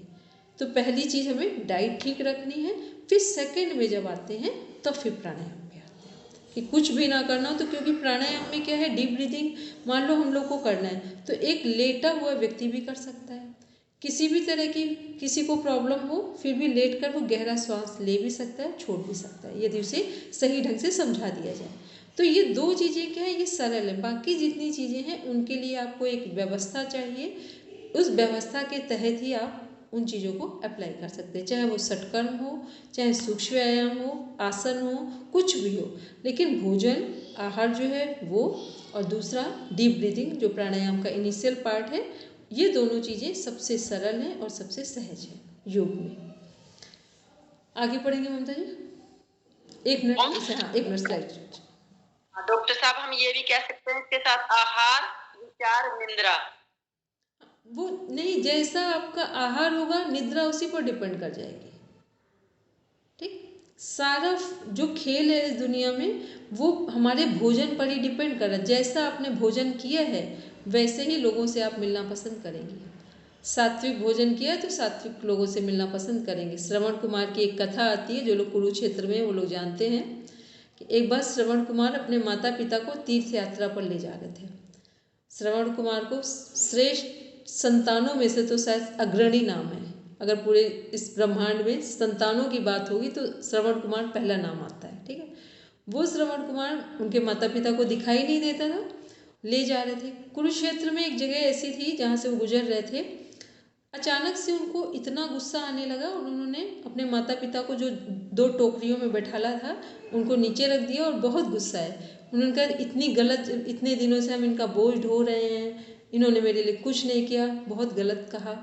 तो पहली चीज़ हमें डाइट ठीक रखनी है। फिर सेकंड में जब आते हैं तो फिर प्राणायाम में आते हैं कि कुछ भी ना करना हो। तो क्योंकि प्राणायाम में क्या है, डीप ब्रीदिंग मान लो हम लोग को करना है तो एक लेटा हुआ व्यक्ति भी कर सकता है। किसी भी तरह की किसी को प्रॉब्लम हो फिर भी लेट कर वो गहरा श्वास ले भी सकता है, छोड़ भी सकता है, यदि उसे सही ढंग से समझा दिया जाए। तो ये 2 चीज़ें क्या है, ये सरल है। बाकी जितनी चीज़ें हैं उनके लिए आपको एक व्यवस्था चाहिए। उस व्यवस्था के तहत ही आप उन चीज़ों को अप्लाई कर सकते हैं, चाहे वो षटकर्म हो, चाहे सूक्ष्म व्यायाम हो, आसन हो, कुछ भी हो। लेकिन भोजन, आहार जो है वो, और दूसरा डीप ब्रीदिंग जो प्राणायाम का इनिशियल पार्ट है, ये दोनों चीज़ें सबसे सरल हैं और सबसे सहज हैं योग में। आगे पढ़ेंगे ममता जी, 1 मिनट इसे, हाँ 1 मिनट स्लाइड। डॉक्टर साहब, हम ये भी कह सकते हैं इसके साथ आहार, विचार, निद्रा। वो नहीं, जैसा आपका आहार होगा निद्रा उसी पर डिपेंड कर जाएगी। ठीक, सारा जो खेल है इस दुनिया में वो हमारे भोजन पर ही डिपेंड कर रहा है। जैसा आपने भोजन किया है वैसे ही लोगों से आप मिलना पसंद करेंगे। सात्विक भोजन किया है तो सात्विक लोगों से मिलना पसंद करेंगे। श्रवण कुमार की एक कथा आती है, जो लोग कुरुक्षेत्र में वो लोग जानते हैं कि एक बार श्रवण कुमार अपने माता पिता को तीर्थ यात्रा पर ले जा रहे थे। श्रवण कुमार को श्रेष्ठ संतानों में से तो शायद अग्रणी नाम है। अगर पूरे इस ब्रह्मांड में संतानों की बात होगी तो श्रवण कुमार पहला नाम आता है। ठीक है, वो श्रवण कुमार उनके माता पिता को दिखाई नहीं देता था, ले जा रहे थे। कुरुक्षेत्र में एक जगह ऐसी थी जहाँ से वो गुजर रहे थे। अचानक से उनको इतना गुस्सा आने लगा और उन्होंने अपने माता पिता को जो 2 टोकरियों में बैठाला था उनको नीचे रख दिया और बहुत गुस्सा है। उन्होंने कहा इतनी गलत, इतने दिनों से हम इनका बोझ ढो रहे हैं, इन्होंने मेरे लिए कुछ नहीं किया, बहुत गलत कहा।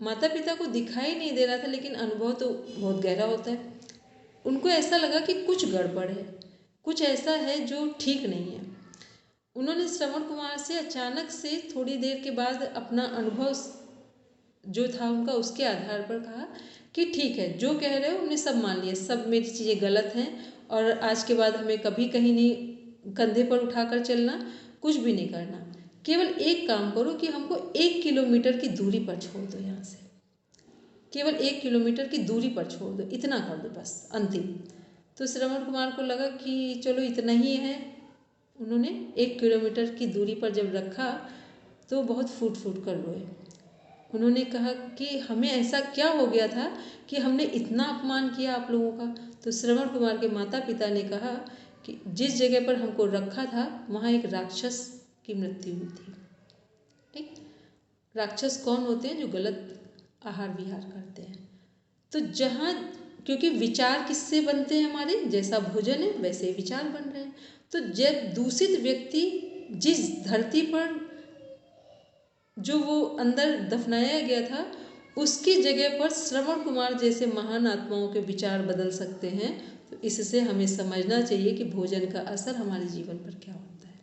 माता पिता को दिखाई नहीं दे रहा था लेकिन अनुभव तो बहुत गहरा होता है। उनको ऐसा लगा कि कुछ गड़बड़ है, कुछ ऐसा है जो ठीक नहीं है। उन्होंने श्रवण कुमार से अचानक से थोड़ी देर के बाद अपना अनुभव जो था उनका उसके आधार पर कहा कि ठीक है, जो कह रहे हो हमने सब मान लिया, सब मेरी चीज़ें गलत हैं और आज के बाद हमें कभी कहीं नहीं कंधे पर उठाकर चलना, कुछ भी नहीं करना। केवल एक काम करो कि हमको 1 किलोमीटर की दूरी पर छोड़ दो, यहाँ से केवल 1 किलोमीटर की दूरी पर छोड़ दो, इतना कर दो बस अंतिम। तो श्रवण कुमार को लगा कि चलो इतना ही है। उन्होंने 1 किलोमीटर की दूरी पर जब रखा तो बहुत फूट फूट कर रोए। उन्होंने कहा कि हमें ऐसा क्या हो गया था कि हमने इतना अपमान किया आप लोगों का। तो श्रवण कुमार के माता पिता ने कहा कि जिस जगह पर हमको रखा था वहाँ एक राक्षस की मृत्यु हुई थी। ठीक, राक्षस कौन होते हैं? जो गलत आहार विहार करते हैं। तो जहाँ, क्योंकि विचार किससे बनते हैं हमारे, जैसा भोजन है वैसे ही विचार बन रहे हैं। तो जब दूषित व्यक्ति जिस धरती पर जो वो अंदर दफनाया गया था, उसकी जगह पर श्रवण कुमार जैसे महान आत्माओं के विचार बदल सकते हैं। तो इससे हमें समझना चाहिए कि भोजन का असर हमारे जीवन पर क्या होता है।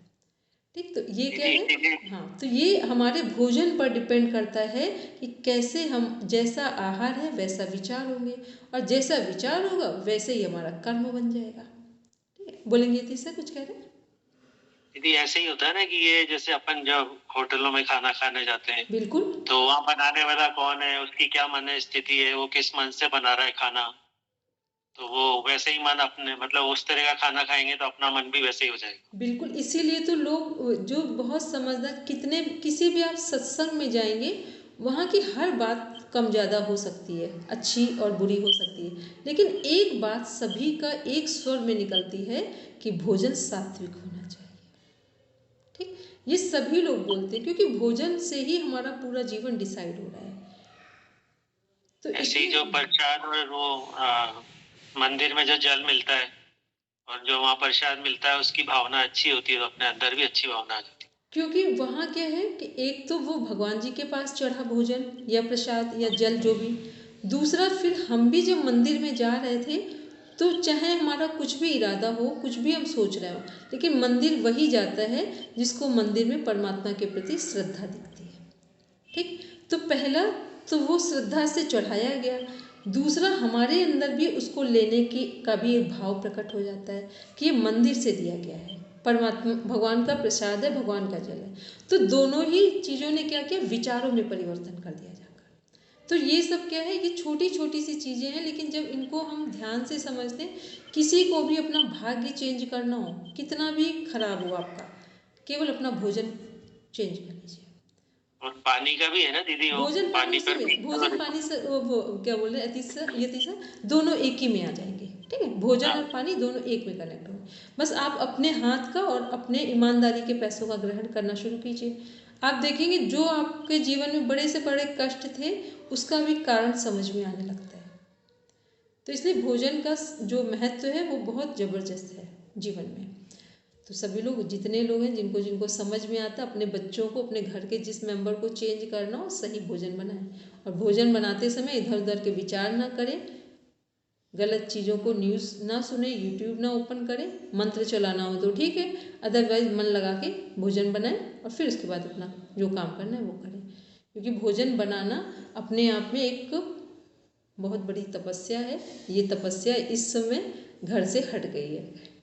ठीक, तो ये क्या है, हाँ, तो ये हमारे भोजन पर डिपेंड करता है कि कैसे हम, जैसा आहार है वैसा विचार होंगे, और जैसा विचार होगा वैसे ही हमारा कर्म बन जाएगा। ठीक है, बोलेंगे तीसरा कुछ कह रहे हैं? दीदी ऐसे ही होता है ना कि ये जैसे अपन जब होटलों में खाना खाने जाते हैं, बिल्कुल, तो वहाँ बनाने वाला कौन है, उसकी क्या मन स्थिति है, वो किस मन से बना रहा है खाना, तो वो वैसे ही मन अपने मतलब उस तरह का खाना खाएंगे तो अपना मन भी वैसे ही हो जाएगा। बिल्कुल। इसीलिए तो लोग जो बहुत समझदार, कितने किसी भी आप सत्संग में जाएंगे, वहाँ की हर बात कम ज़्यादा हो सकती है, अच्छी और बुरी हो सकती है, लेकिन एक बात सभी का एक स्वर में निकलती है कि भोजन सात्विक होना चाहिए। ठीक, ये सभी लोग बोलते हैं, क्योंकि भोजन से ही हमारा पूरा जीवन डिसाइड हो रहा है। तो ऐसे ही जो प्रसाद और वो मंदिर में जो जल मिलता है और जो वहाँ प्रसाद मिलता है, उसकी भावना अच्छी होती है तो अपने अंदर भी अच्छी भावना आ जाती है। क्योंकि वहाँ क्या है कि एक तो वो भगवान जी के पास चढ़ा भोजन या प्रसाद या जल जो भी, दूसरा फिर हम भी जब मंदिर में जा रहे थे, तो चाहे हमारा कुछ भी इरादा हो, कुछ भी हम सोच रहे हो, लेकिन मंदिर वही जाता है जिसको मंदिर में परमात्मा के प्रति श्रद्धा दिखती है। ठीक, तो पहला तो वो श्रद्धा से चढ़ाया गया, दूसरा हमारे अंदर भी उसको लेने की का भी एक भाव प्रकट हो जाता है कि ये मंदिर से दिया गया है, परमात्मा भगवान का प्रसाद है, भगवान का जल है। तो दोनों ही चीज़ों ने क्या किया, विचारों में परिवर्तन कर दिया जाकर। तो ये सब क्या है, ये छोटी छोटी सी चीज़ें हैं, लेकिन जब इनको हम ध्यान से समझते हैं, किसी को भी अपना भाग्य चेंज करना हो, कितना भी खराब हो आपका, केवल अपना भोजन चेंज कर लीजिए। और पानी का भी है ना दीदी, वो भोजन पानी से, पर भी भोजन पानी से वो क्या बोल रहे हैं, ये तीसरा दोनों एक ही में आ जाएंगे। ठीक है, भोजन और पानी दोनों एक में कनेक्ट होंगे। बस आप अपने हाथ का और अपने ईमानदारी के पैसों का ग्रहण करना शुरू कीजिए। आप देखेंगे जो आपके जीवन में बड़े से बड़े कष्ट थे, उसका भी कारण समझ में आने लगता है। तो इसलिए भोजन का जो महत्व है वो बहुत ज़बरदस्त है जीवन में। तो सभी लोग, जितने लोग हैं, जिनको जिनको समझ में आता है, अपने बच्चों को, अपने घर के जिस मेंबर को चेंज करना हो, सही भोजन बनाएं। और भोजन बनाते समय इधर उधर के विचार ना करें, गलत चीज़ों को न्यूज़ ना सुने, यूट्यूब ना ओपन करें। मंत्र चलाना हो तो ठीक है, अदरवाइज मन लगा के भोजन बनाएं और फिर उसके बाद अपना जो काम करना है वो करें। क्योंकि भोजन बनाना अपने आप में एक बहुत बड़ी तपस्या है। ये तपस्या इस समय घर से हट गई है,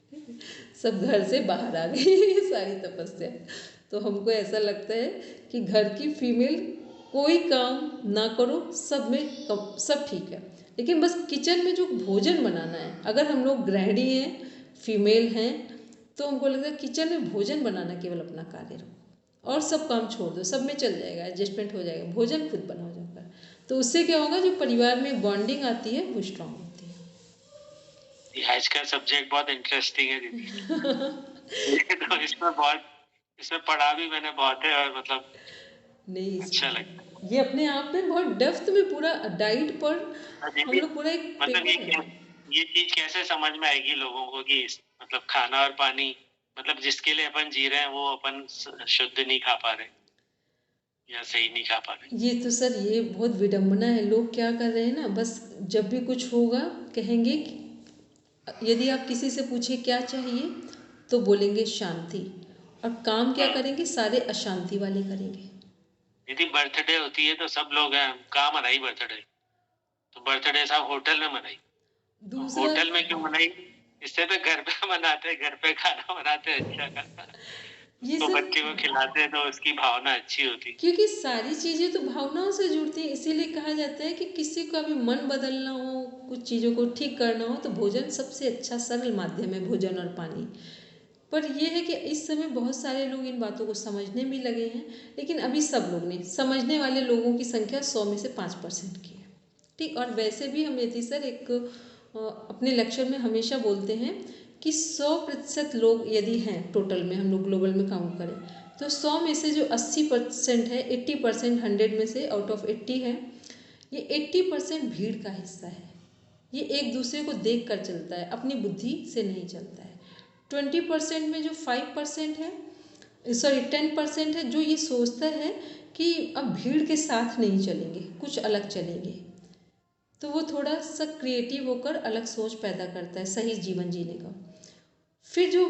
सब घर से बाहर आ गई ये सारी तपस्या। तो हमको ऐसा लगता है कि घर की फीमेल कोई काम ना करो, सब में सब ठीक है, लेकिन बस किचन में जो भोजन बनाना है, अगर हम लोग गृहिणी हैं, फीमेल हैं, तो हमको लगता है किचन में भोजन बनाना केवल अपना कार्य रखो और सब काम छोड़ दो, सब में चल जाएगा, एडजस्टमेंट हो जाएगा, भोजन खुद बनाओ जाकर। तो उससे क्या होगा, जो परिवार में बॉन्डिंग आती है वो स्ट्रांग होती है। आज का सब्जेक्ट बहुत इंटरेस्टिंग है दीदी। तो इसमें पढ़ा भी मैंने बहुत है और मतलब नहीं, अच्छा लगता ये अपने आप में बहुत डेप्थ में पूरा डाइट पर हम लोग पूरा एक मतलब पेपर ये चीज कैसे समझ में आएगी लोगों को कि मतलब खाना और पानी, मतलब जिसके लिए अपन जी रहे हैं वो अपन शुद्ध नहीं खा पा रहे या सही नहीं खा पा रहे। ये तो सर ये बहुत विडंबना है। लोग क्या कर रहे हैं ना, बस जब भी कुछ होगा कहेंगे कि, यदि आप किसी से पूछे क्या चाहिए तो बोलेंगे शांति, और काम क्या करेंगे, सारे अशांति वाले करेंगे। यदि बर्थडे होती है तो सब लोग कहाँ मनाई बर्थडे, तो बर्थडे साहब होटल में मनाई। होटल में क्यों मनाई, इससे तो घर पे मनाते, घर पे खाना बनाते अच्छा खाना, तो बच्चे को खिलाते तो उसकी भावना अच्छी होती। क्योंकि सारी चीज़ें तो भावनाओं से जुड़ती हैं। इसीलिए कहा जाता है कि किसी का भी मन बदलना हो, कुछ चीज़ों को ठीक करना हो, तो भोजन सबसे अच्छा सरल माध्यम है, भोजन और पानी। पर यह है कि इस समय बहुत सारे लोग इन बातों को समझने भी लगे हैं, लेकिन अभी सब लोग नहीं समझने वाले। लोगों की संख्या 100 में से 5% की है। ठीक, और वैसे भी हम यदि सर एक अपने लेक्चर में हमेशा बोलते हैं कि 100% लोग यदि हैं टोटल में, हम लोग ग्लोबल में काउंट करें, तो 100 में से जो 80% है, 80% 100 में से आउट ऑफ 80 है, ये 80% भीड़ का हिस्सा है। ये एक दूसरे को देख कर चलता है, अपनी बुद्धि से नहीं चलता है। 20% में जो 5% है, सॉरी 10% है, जो ये सोचता है कि अब भीड़ के साथ नहीं चलेंगे, कुछ अलग चलेंगे, तो वो थोड़ा सा क्रिएटिव होकर अलग सोच पैदा करता है सही जीवन जीने का। फिर जो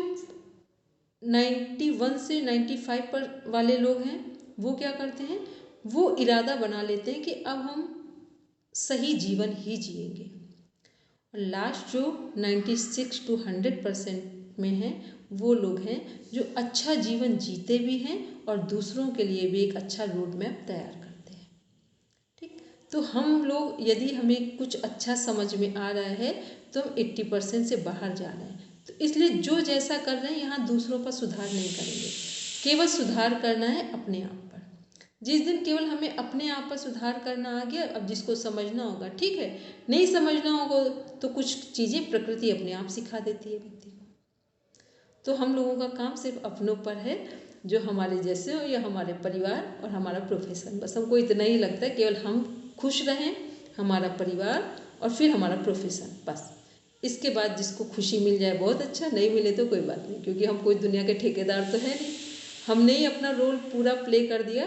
91 से 95 पर वाले लोग हैं वो क्या करते हैं, वो इरादा बना लेते हैं कि अब हम सही जीवन ही जिएंगे। और लास्ट जो 96 to 100% में हैं वो लोग हैं जो अच्छा जीवन जीते भी हैं और दूसरों के लिए भी एक अच्छा रोड मैप तैयार करते हैं। ठीक, तो हम लोग यदि हमें कुछ अच्छा समझ में आ रहा है तो हम 80% से बाहर जा रहे हैं। तो इसलिए जो जैसा कर रहे हैं यहाँ दूसरों पर सुधार नहीं करेंगे, केवल सुधार करना है अपने आप पर। जिस दिन केवल हमें अपने आप पर सुधार करना आ गया, अब जिसको समझना होगा ठीक है, नहीं समझना होगा तो कुछ चीज़ें प्रकृति अपने आप सिखा देती है व्यक्ति को। तो हम लोगों का काम सिर्फ अपनों पर है, जो हमारे जैसे हो या हमारे परिवार और हमारा प्रोफेशन, बस हमको इतना ही लगता है केवल हम खुश रहें, हमारा परिवार और फिर हमारा प्रोफेशन, बस। इसके बाद जिसको खुशी मिल जाए बहुत अच्छा, नहीं मिले तो कोई बात नहीं, क्योंकि हम कोई दुनिया के ठेकेदार तो है नहीं। हमने ही अपना रोल पूरा प्ले कर दिया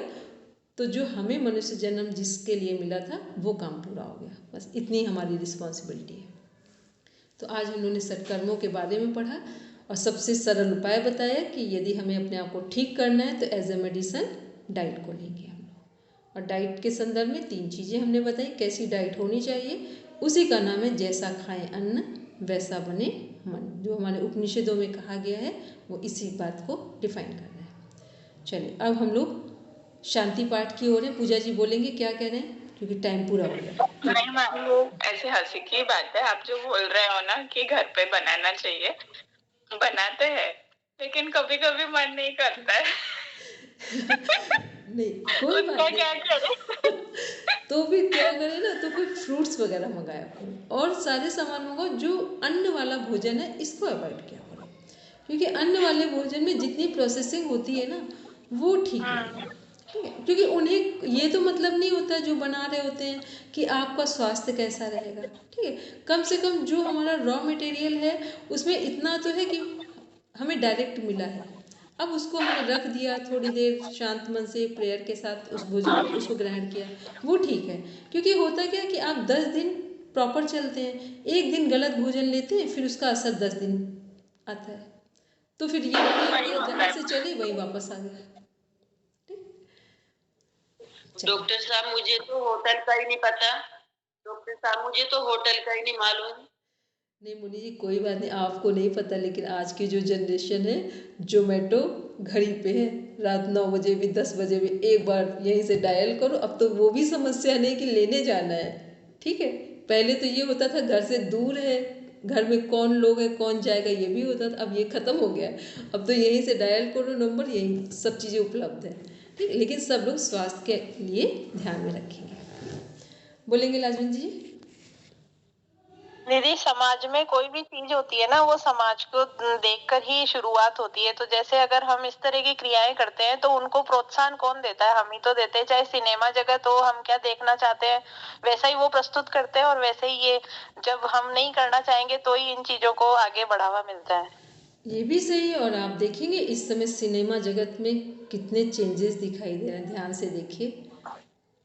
तो जो हमें मनुष्य जन्म जिसके लिए मिला था वो काम पूरा हो गया, बस इतनी हमारी रिस्पॉन्सिबिलिटी है। तो आज हम लोगों ने सत्कर्मों के बारे में पढ़ा और सबसे सरल उपाय बताया कि यदि हमें अपने आप को ठीक करना है तो एज ए मेडिसन डाइट को लेंगे हम लोग। और डाइट के संदर्भ में 3 चीज़ें हमने बताई कैसी डाइट होनी चाहिए, उसी का नाम है जैसा खाएं अन्न वैसा बने मन। जो हमारे उपनिषदों में कहा गया है वो इसी बात को डिफाइन कर रहा है। चलिए अब हम लोग शांति पाठ की ओर है। पूजा जी बोलेंगे क्या कह रहे हैं, क्योंकि टाइम पूरा हो गया। नहीं मैम, वो ऐसे हंसी की बात है, आप जो बोल रहे हो ना कि घर पे बनाना चाहिए, बनाते हैं लेकिन कभी कभी मन नहीं करता है। नहीं कोई बात क्या करें? तो भी क्या करें ना, तो कोई फ्रूट्स वगैरह मंगाया करो और सारे सामान मंगाओ। जो अन्न वाला भोजन है इसको अवॉइड किया करो, क्योंकि अन्न वाले भोजन में जितनी प्रोसेसिंग होती है ना वो ठीक नहीं है। ठीक है, क्योंकि उन्हें ये तो मतलब नहीं होता जो बना रहे होते हैं कि आपका स्वास्थ्य कैसा रहेगा। ठीक है, कम से कम जो हमारा रॉ मटेरियल है उसमें इतना तो है कि हमें डायरेक्ट मिला है, अब उसको हमने रख दिया थोड़ी देर शांत मन से प्रेयर के साथ उस भोजन उसको ग्रहण किया, वो ठीक है। क्योंकि होता क्या है कि आप 10 दिन प्रॉपर चलते हैं, एक दिन गलत भोजन लेते हैं, फिर उसका असर 10 दिन आता है, तो फिर ये जहाँ से चले वहीं वापस आ गया। डॉक्टर साहब मुझे तो होटल का ही नहीं पता, डॉक्टर साहब मुझे तो होटल का ही नहीं मालूम। नहीं मुनि जी कोई बात नहीं, आपको नहीं पता, लेकिन आज की जो जनरेशन है जोमेटो घड़ी पे है, रात 9 बजे भी 10 बजे भी एक बार यहीं से डायल करो। अब तो वो भी समस्या नहीं कि लेने जाना है। ठीक है, पहले तो ये होता था घर से दूर है, घर में कौन लोग है कौन जाएगा ये भी होता था, अब ये ख़त्म हो गया। अब तो यहीं से डायल करो नंबर, यहीं सब चीज़ें उपलब्ध है। ठीक, लेकिन सब लोग स्वास्थ्य के लिए ध्यान में रखेंगे। बोलेंगे लाजवंत जी? दीदी समाज में कोई भी चीज होती है ना वो समाज को देखकर ही शुरुआत होती है। तो जैसे अगर हम इस तरह की क्रियाएं करते हैं तो उनको प्रोत्साहन कौन देता है? हम ही तो देते हैं। चाहे सिनेमा जगत हो, हम क्या देखना चाहते हैं वैसा ही वो प्रस्तुत करते हैं, और वैसे ही ये जब हम नहीं करना चाहेंगे तो ही इन चीजों को आगे बढ़ावा मिलता है। ये भी सही है। और आप देखेंगे इस समय सिनेमा जगत में कितने चेंजेस दिखाई दे रहे हैं, ध्यान से देखिए।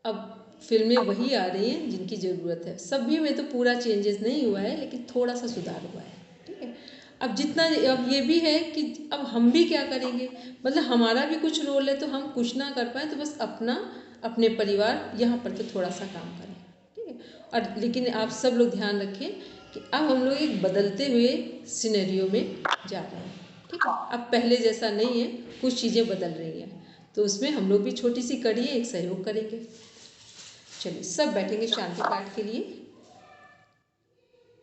अब फिल्में वही आ रही हैं जिनकी ज़रूरत है। सभी में तो पूरा चेंजेस नहीं हुआ है, लेकिन थोड़ा सा सुधार हुआ है। ठीक है, अब जितना, अब ये भी है कि अब हम भी क्या करेंगे, मतलब हमारा भी कुछ रोल है, तो हम कुछ ना कर पाए तो बस अपना अपने परिवार यहाँ पर तो थोड़ा सा काम करें। ठीक है, और लेकिन आप सब लोग ध्यान रखें कि अब हम लोग एक बदलते हुए सिनेरियो में जा रहे हैं। ठीक है, अब पहले जैसा नहीं है, कुछ चीज़ें बदल रही हैं, तो उसमें हम लोग भी छोटी सी कड़ी है, एक सहयोग करेंगे। चलिए सब बैठेंगे शांति पाठ के लिए।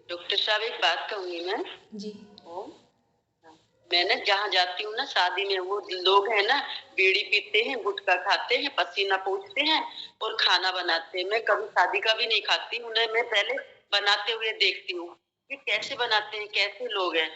डॉक्टर साहब एक बात कहूंगी मैं जी। मैं ना जहाँ जाती हूँ ना शादी में, वो लोग हैं ना बीड़ी पीते हैं, गुटखा खाते हैं, पसीना पोंछते हैं और खाना बनाते हैं। मैं कभी शादी का भी नहीं खाती, उन्हें मैं पहले बनाते हुए देखती हूँ कि कैसे बनाते हैं, कैसे लोग हैं।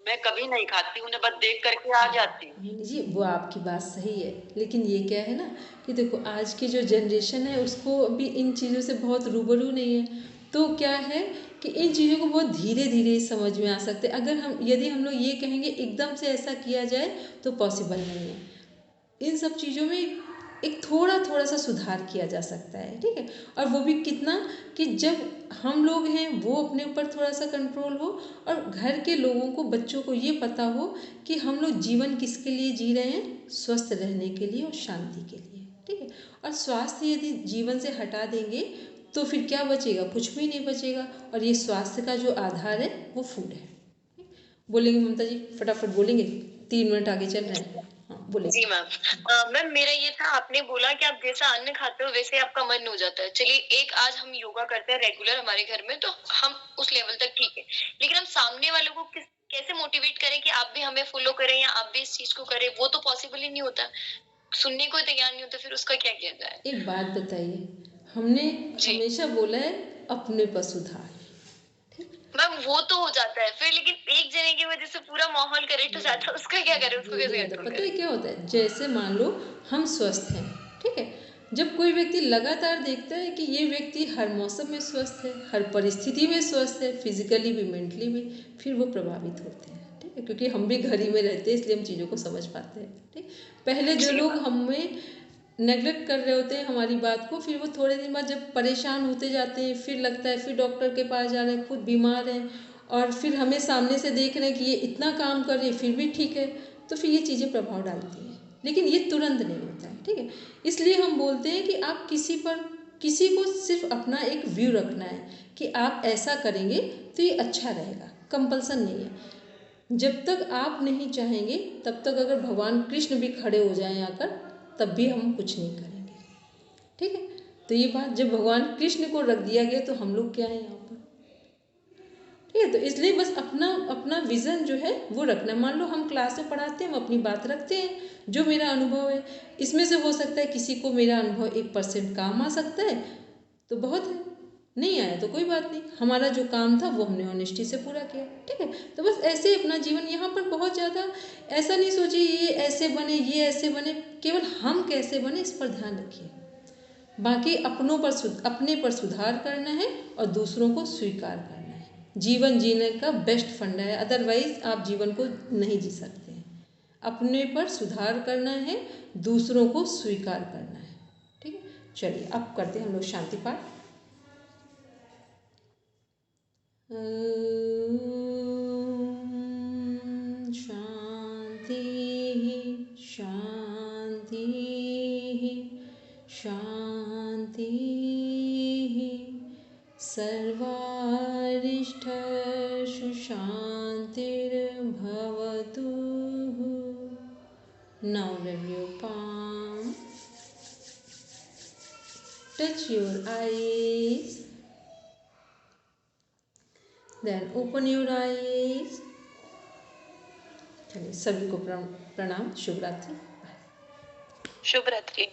मैं कभी नहीं खाती, उन्हें बस देख करके आ जाती हूँ। जी वो आपकी बात सही है, लेकिन ये क्या है ना कि देखो आज की जो जनरेशन है उसको अभी इन चीज़ों से बहुत रूबरू नहीं है। तो क्या है कि इन चीज़ों को बहुत धीरे धीरे समझ में आ सकते हैं। अगर हम यदि हम लोग ये कहेंगे एकदम से ऐसा किया जाए तो पॉसिबल नहीं है। इन सब चीज़ों में एक थोड़ा थोड़ा सा सुधार किया जा सकता है, ठीक है। और वो भी कितना कि जब हम लोग हैं वो अपने ऊपर थोड़ा सा कंट्रोल हो और घर के लोगों को, बच्चों को ये पता हो कि हम लोग जीवन किसके लिए जी रहे हैं, स्वस्थ रहने के लिए और शांति के लिए, ठीक है। और स्वास्थ्य यदि जीवन से हटा देंगे तो फिर क्या बचेगा, कुछ भी नहीं बचेगा। और ये स्वास्थ्य का जो आधार है वो फूड है। बोलेंगे ममता जी, फटाफट बोलेंगे, 3 मिनट आगे चल रहे हैं। हाँ बोलेंगे। जी मैम। मैम मेरा ये था, आपने बोला कि आप जैसा अन्न खाते हो वैसे आपका मन हो जाता है। चलिए एक आज हम योगा करते हैं रेगुलर हमारे घर में, तो हम उस लेवल तक ठीक है, लेकिन हम सामने वालों को कैसे मोटिवेट करें कि आप भी हमें फॉलो करें या आप भी इस चीज को करें, वो तो पॉसिबल ही नहीं होता, सुनने को तैयार नहीं होता, फिर उसका क्या किया जाए। एक बात बताइए, हमने हमेशा बोला है अपने पर सुधार। मैम वो तो हो जाता है फिर, लेकिन एक जने की वजह से पूरा माहौल करेक्ट हो जाता है, उसका क्या करें, उसको कैसे कंट्रोल पता करें। है क्या होता है, जैसे मान लो हम स्वस्थ हैं, ठीक है। जब कोई व्यक्ति लगातार देखता है कि ये व्यक्ति हर मौसम में स्वस्थ है, हर परिस्थिति में स्वस्थ है, फिजिकली भी मेंटली भी, फिर वो प्रभावित होते हैं, ठीक है। क्योंकि हम भी घर ही में रहते हैं, इसलिए हम चीज़ों को समझ पाते हैं, ठीक। पहले जो लोग हमें नेगलेक्ट कर रहे होते हैं हमारी बात को, फिर वो थोड़े दिन बाद जब परेशान होते जाते हैं, फिर लगता है फिर डॉक्टर के पास जा रहे हैं, खुद बीमार हैं, और फिर हमें सामने से देख रहे हैं कि ये इतना काम कर रही है फिर भी ठीक है, तो फिर ये चीज़ें प्रभाव डालती हैं। लेकिन ये तुरंत नहीं होता है, ठीक है। इसलिए हम बोलते हैं कि आप किसी को सिर्फ अपना एक व्यू रखना है कि आप ऐसा करेंगे तो ये अच्छा रहेगा, कंपल्सन नहीं है। जब तक आप नहीं चाहेंगे तब तक अगर भगवान कृष्ण भी खड़े हो जाएं आकर, तब भी हम कुछ नहीं करेंगे, ठीक है। तो ये बात जब भगवान कृष्ण को रख दिया गया तो हम लोग क्या है यहाँ पर, ठीक है। तो इसलिए बस अपना विज़न जो है वो रखना। मान लो हम क्लास में पढ़ाते हैं, हम अपनी बात रखते हैं, जो मेरा अनुभव है, इसमें से हो सकता है किसी को मेरा अनुभव 1% काम आ सकता है तो बहुत है, नहीं आया तो कोई बात नहीं, हमारा जो काम था वो हमने ऑनेस्टी से पूरा किया, ठीक है। तो बस ऐसे अपना जीवन, यहाँ पर बहुत ज़्यादा ऐसा नहीं सोचिए ये ऐसे बने ये ऐसे बने, केवल हम कैसे बने इस पर ध्यान रखिए। बाकी अपने पर सुधार करना है और दूसरों को स्वीकार करना है। जीवन जीने का बेस्ट फंडा है, अदरवाइज आप जीवन को नहीं जी सकते हैं। अपने पर सुधार करना है, दूसरों को स्वीकार करना है, ठीक है। चलिए अब करते हैं हम लोग शांति पाठ। शांति शांति शांति, सर्वारिष्ठेषु शांतिर्भवतु। Now rub your palm, touch your eyes, then open your eyes. चलिए सभी को प्रणाम, शुभ रात्रि। शुभ रात्रि।